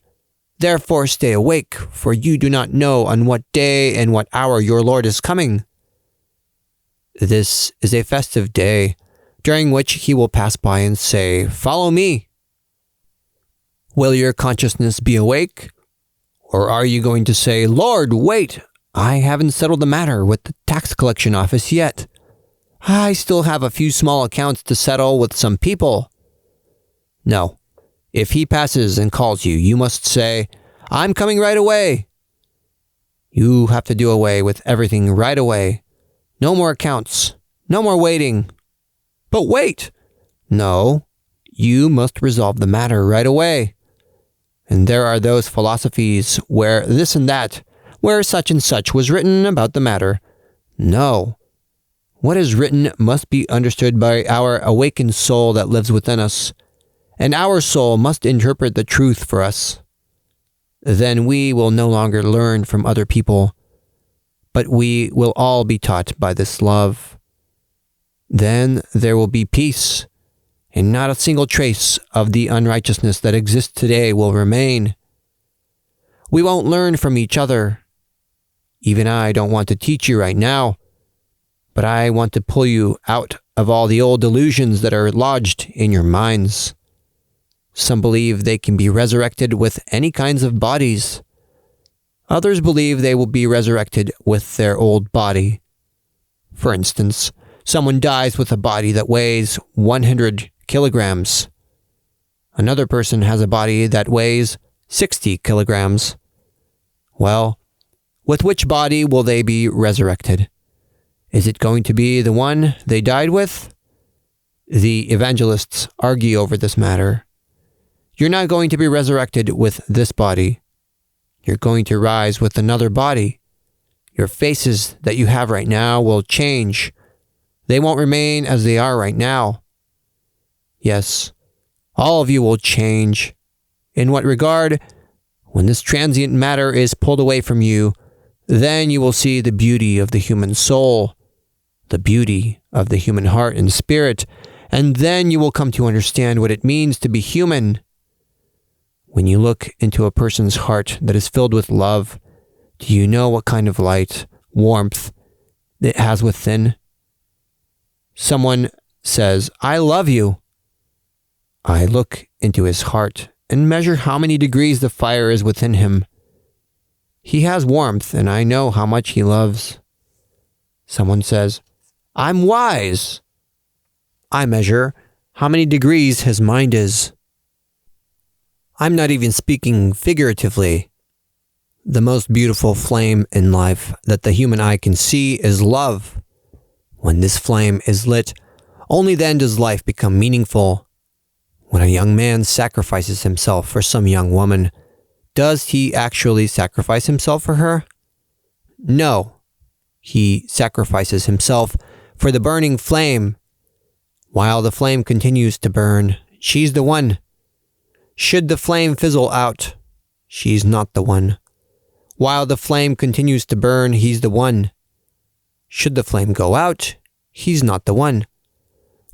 "Therefore stay awake, for you do not know on what day and what hour your Lord is coming." This is a festive day, during which he will pass by and say, "Follow me." Will your consciousness be awake? Or are you going to say, "Lord, wait, I haven't settled the matter with the tax collection office yet. I still have a few small accounts to settle with some people"? No. If he passes and calls you, you must say, "I'm coming right away." You have to do away with everything right away. No more accounts. No more waiting. But wait! No, you must resolve the matter right away. And there are those philosophies where this and that, where such and such was written about the matter. No. What is written must be understood by our awakened soul that lives within us, and our soul must interpret the truth for us. Then we will no longer learn from other people, but we will all be taught by this love. Then there will be peace, and not a single trace of the unrighteousness that exists today will remain. We won't learn from each other. Even I don't want to teach you right now, but I want to pull you out of all the old delusions that are lodged in your minds. Some believe they can be resurrected with any kinds of bodies. Others believe they will be resurrected with their old body. For instance, someone dies with a body that weighs 100 kilograms. Another person has a body that weighs 60 kilograms. Well, with which body will they be resurrected? Is it going to be the one they died with? The evangelists argue over this matter. You're not going to be resurrected with this body. You're going to rise with another body. Your faces that you have right now will change. They won't remain as they are right now. Yes, all of you will change. In what regard? When this transient matter is pulled away from you, Then you will see the beauty of the human soul, the beauty of the human heart and spirit, and then you will come to understand what it means to be human. When you look into a person's heart that is filled with love, do you know what kind of light, warmth it has within? Someone says, "I love you." I look into his heart and measure how many degrees the fire is within him. He has warmth, and I know how much he loves. Someone says, "I'm wise." I measure how many degrees his mind is. I'm not even speaking figuratively. The most beautiful flame in life that the human eye can see is love. When this flame is lit, only then does life become meaningful. When a young man sacrifices himself for some young woman, does he actually sacrifice himself for her? No. He sacrifices himself for the burning flame. While the flame continues to burn, she's the one. Should the flame fizzle out, she's not the one. While the flame continues to burn, he's the one. Should the flame go out, he's not the one.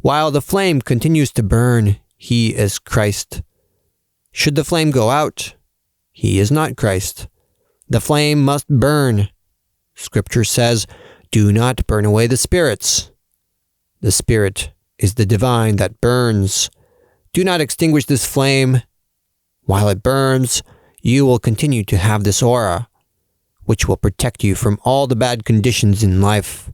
While the flame continues to burn, he is Christ. Should the flame go out, he is not Christ. The flame must burn. Scripture says, "Do not burn away the spirits." The Spirit is the divine that burns. Do not extinguish this flame. While it burns, you will continue to have this aura, which will protect you from all the bad conditions in life.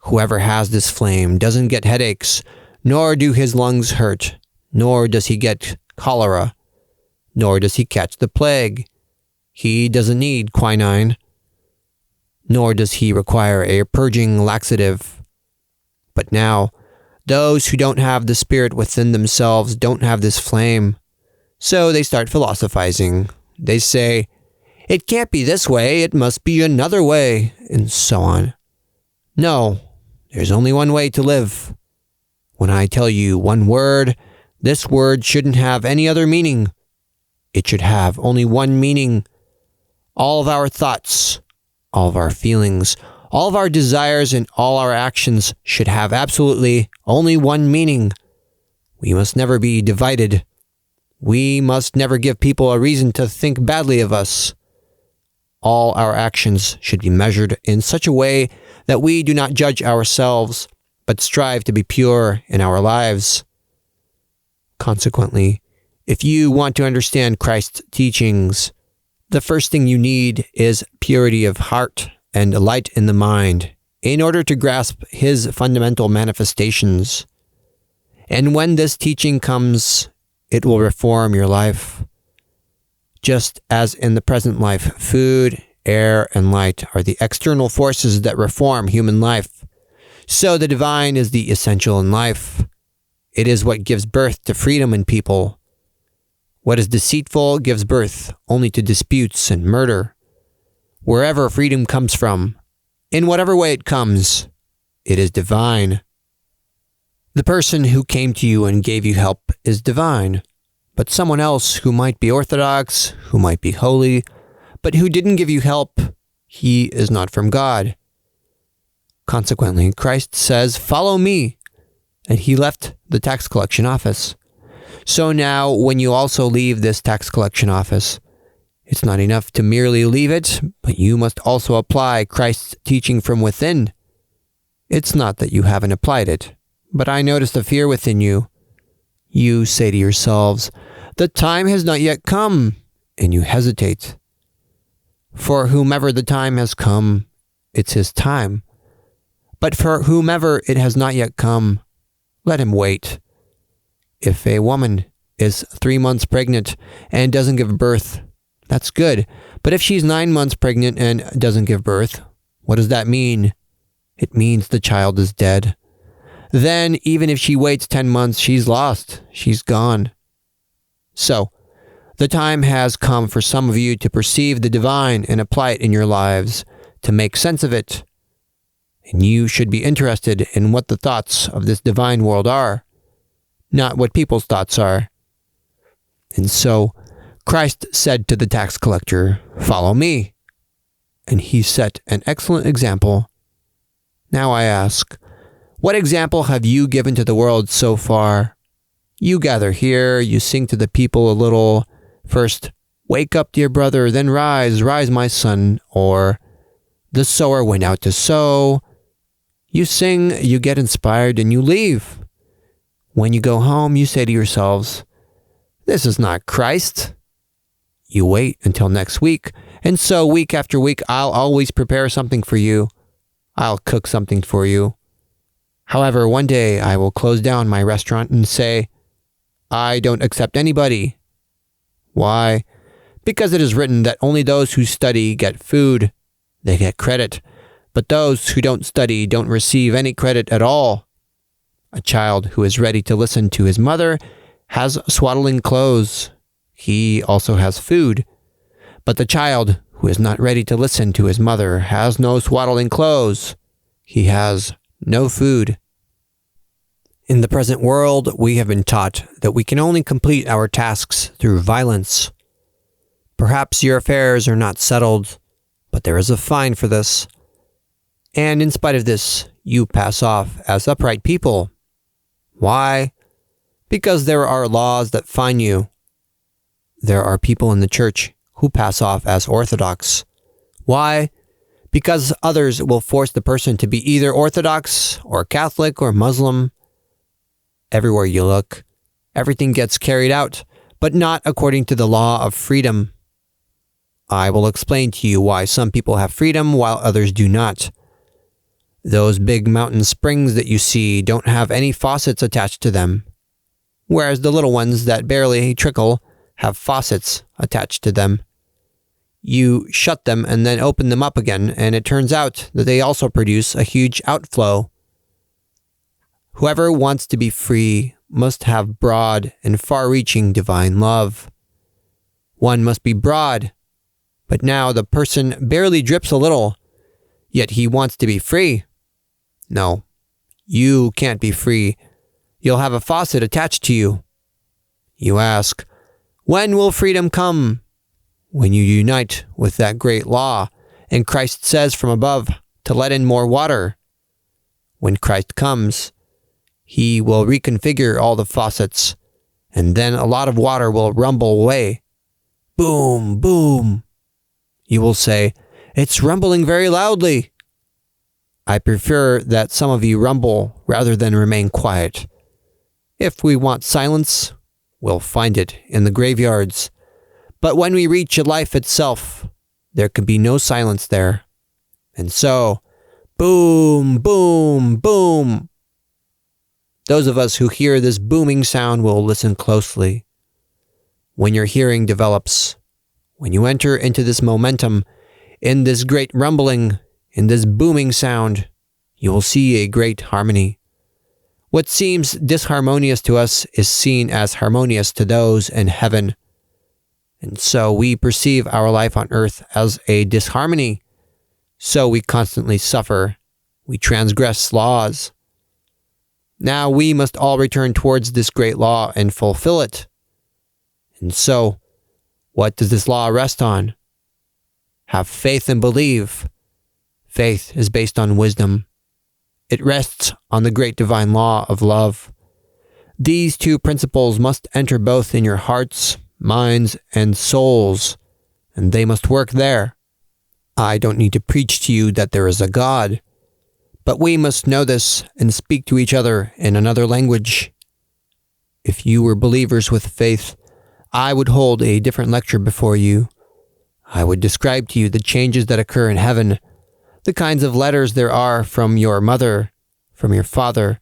Whoever has this flame doesn't get headaches, nor do his lungs hurt, nor does he get cholera, nor does he catch the plague. He doesn't need quinine, nor does he require a purging laxative. But now, those who don't have the Spirit within themselves don't have this flame. So they start philosophizing. They say, "It can't be this way, it must be another way," and so on. No, there's only one way to live. When I tell you one word, this word shouldn't have any other meaning. It should have only one meaning. All of our thoughts, all of our feelings, all of our desires, and all our actions should have absolutely only one meaning. We must never be divided. We must never give people a reason to think badly of us. All our actions should be measured in such a way that we do not judge ourselves, but strive to be pure in our lives. Consequently, if you want to understand Christ's teachings, the first thing you need is purity of heart and light in the mind in order to grasp his fundamental manifestations. And when this teaching comes, it will reform your life. Just as in the present life, food, air, and light are the external forces that reform human life, so the divine is the essential in life. It is what gives birth to freedom in people. What is deceitful gives birth only to disputes and murder. Wherever freedom comes from, in whatever way it comes, it is divine. The person who came to you and gave you help is divine, but someone else who might be orthodox, who might be holy, but who didn't give you help, he is not from God. Consequently, Christ says, "Follow me," and he left the tax collection office. So now, when you also leave this tax collection office, it's not enough to merely leave it, but you must also apply Christ's teaching from within. It's not that you haven't applied it, but I notice the fear within you. You say to yourselves, "The time has not yet come," and you hesitate. For whomever the time has come, it's his time. But for whomever it has not yet come, let him wait. If a woman is 3 months pregnant and doesn't give birth, that's good. But if she's 9 months pregnant and doesn't give birth, what does that mean? It means the child is dead. Then, even if she waits 10 months, she's lost. She's gone. So, the time has come for some of you to perceive the divine and apply it in your lives, to make sense of it. And you should be interested in what the thoughts of this divine world are, not what people's thoughts are. And so, Christ said to the tax collector, "Follow me." and he set an excellent example. Now I ask, what example have you given to the world so far? You gather here, you sing to the people a little, first, "Wake up, dear brother, then rise, rise, my son," or "The sower went out to sow." You sing, you get inspired, and you leave. When you go home, you say to yourselves, "This is not Christ." You wait until next week, and so week after week, I'll always prepare something for you. I'll cook something for you. However, one day I will close down my restaurant and say, "I don't accept anybody." Why? Because it is written that only those who study get food. They get credit. But those who don't study don't receive any credit at all. A child who is ready to listen to his mother has swaddling clothes. He also has food. But the child who is not ready to listen to his mother has no swaddling clothes. He has no food. In the present world, we have been taught that we can only complete our tasks through violence. Perhaps your affairs are not settled, but there is a fine for this. And in spite of this, you pass off as upright people. Why? Because there are laws that fine you. There are people in the church who pass off as orthodox. Why? Because others will force the person to be either Orthodox or Catholic or Muslim. Everywhere you look, everything gets carried out, but not according to the law of freedom. I will explain to you why some people have freedom while others do not. Those big mountain springs that you see don't have any faucets attached to them, whereas the little ones that barely trickle have faucets attached to them. You shut them and then open them up again, and it turns out that they also produce a huge outflow. Whoever wants to be free must have broad and far-reaching divine love. One must be broad, but now the person barely drips a little, yet he wants to be free. No, you can't be free. You'll have a faucet attached to you. You ask, when will freedom come? When you unite with that great law, and Christ says from above to let in more water. When Christ comes, he will reconfigure all the faucets, and then a lot of water will rumble away. Boom, boom. You will say, "It's rumbling very loudly." I prefer that some of you rumble rather than remain quiet. If we want silence, we'll find it in the graveyards. But when we reach life itself, there can be no silence there. And so, boom, boom, boom. Those of us who hear this booming sound will listen closely. When your hearing develops, when you enter into this momentum, in this great rumbling, in this booming sound, you will see a great harmony. What seems disharmonious to us is seen as harmonious to those in heaven. And so we perceive our life on earth as a disharmony. So we constantly suffer. We transgress laws. Now we must all return towards this great law and fulfill it. And so, what does this law rest on? Have faith and believe. Faith is based on wisdom. It rests on the great divine law of love. These two principles must enter both in your hearts, minds, and souls, and they must work there. I don't need to preach to you that there is a God, but we must know this and speak to each other in another language. If you were believers with faith, I would hold a different lecture before you. I would describe to you the changes that occur in heaven, the kinds of letters there are from your mother, from your father,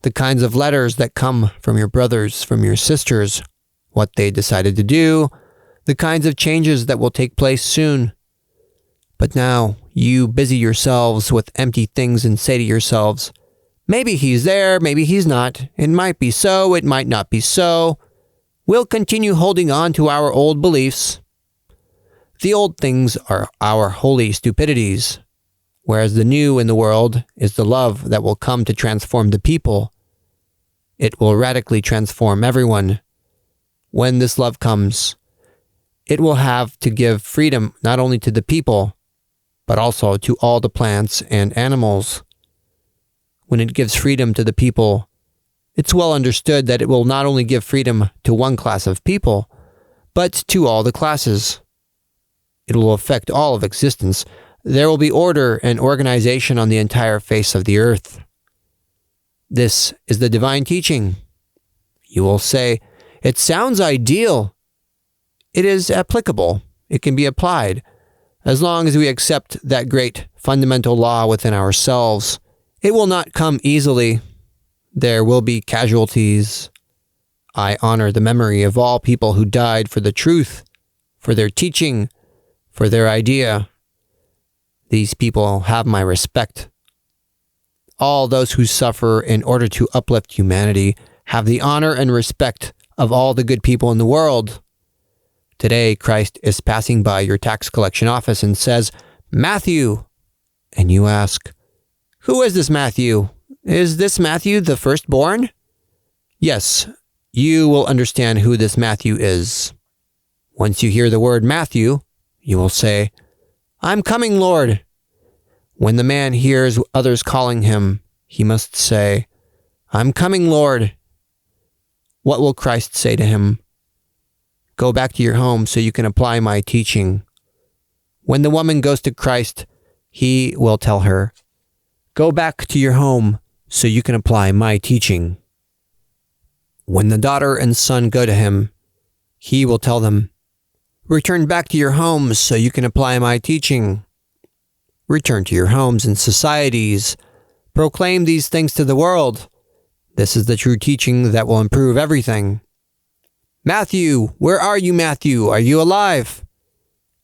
the kinds of letters that come from your brothers, from your sisters, what they decided to do, the kinds of changes that will take place soon. But now, you busy yourselves with empty things and say to yourselves, maybe he's there, maybe he's not. It might be so, it might not be so. We'll continue holding on to our old beliefs. The old things are our holy stupidities, whereas the new in the world is the love that will come to transform the people. It will radically transform everyone. When this love comes, it will have to give freedom not only to the people, but also to all the plants and animals. When it gives freedom to the people, it's well understood that it will not only give freedom to one class of people, but to all the classes. It will affect all of existence. There will be order and organization on the entire face of the earth. This is the divine teaching. You will say, it sounds ideal. It is applicable. It can be applied. As long as we accept that great fundamental law within ourselves, it will not come easily. There will be casualties. I honor the memory of all people who died for the truth, for their teaching, for their idea. These people have my respect. All those who suffer in order to uplift humanity have the honor and respect of all the good people in the world. Today, Christ is passing by your tax collection office and says, Matthew. And you ask, who is this Matthew? Is this Matthew the firstborn? Yes, you will understand who this Matthew is. Once you hear the word Matthew, you will say, I'm coming, Lord. When the man hears others calling him, he must say, I'm coming, Lord. What will Christ say to him? Go back to your home so you can apply my teaching. When the woman goes to Christ, he will tell her, go back to your home so you can apply my teaching. When the daughter and son go to him, he will tell them, return back to your homes so you can apply my teaching. Return to your homes and societies. Proclaim these things to the world. This is the true teaching that will improve everything. Matthew, where are you, Matthew? Are you alive?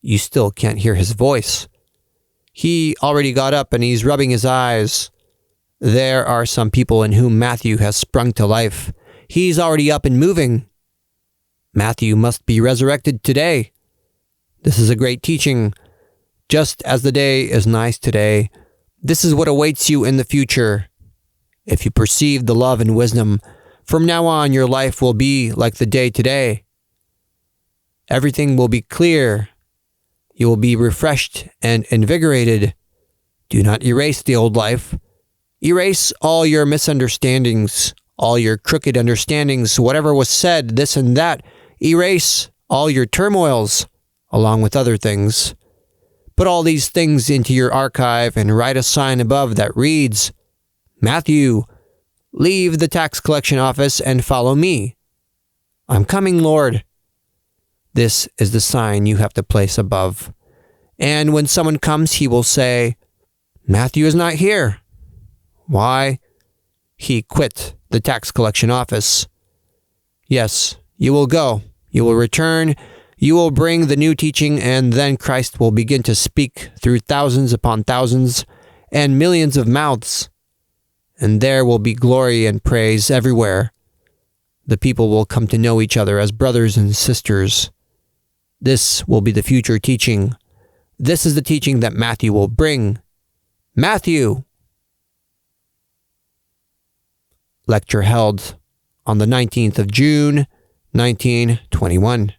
You still can't hear his voice. He already got up and he's rubbing his eyes. There are some people in whom Matthew has sprung to life. He's already up and moving. Matthew must be resurrected today. This is a great teaching. Just as the day is nice today, this is what awaits you in the future. If you perceive the love and wisdom, from now on your life will be like the day today. Everything will be clear. You will be refreshed and invigorated. Do not erase the old life. Erase all your misunderstandings, all your crooked understandings, whatever was said, this and that. Erase all your turmoils, along with other things. Put all these things into your archive and write a sign above that reads, Matthew, leave the tax collection office and follow me. I'm coming, Lord. This is the sign you have to place above. And when someone comes, he will say, Matthew is not here. Why? He quit the tax collection office. Yes, you will go. You will return. You will bring the new teaching, and then Christ will begin to speak through thousands upon thousands and millions of mouths. And there will be glory and praise everywhere. The people will come to know each other as brothers and sisters. This will be the future teaching. This is the teaching that Matthew will bring. Matthew! Lecture held on the 19th of June, 1921.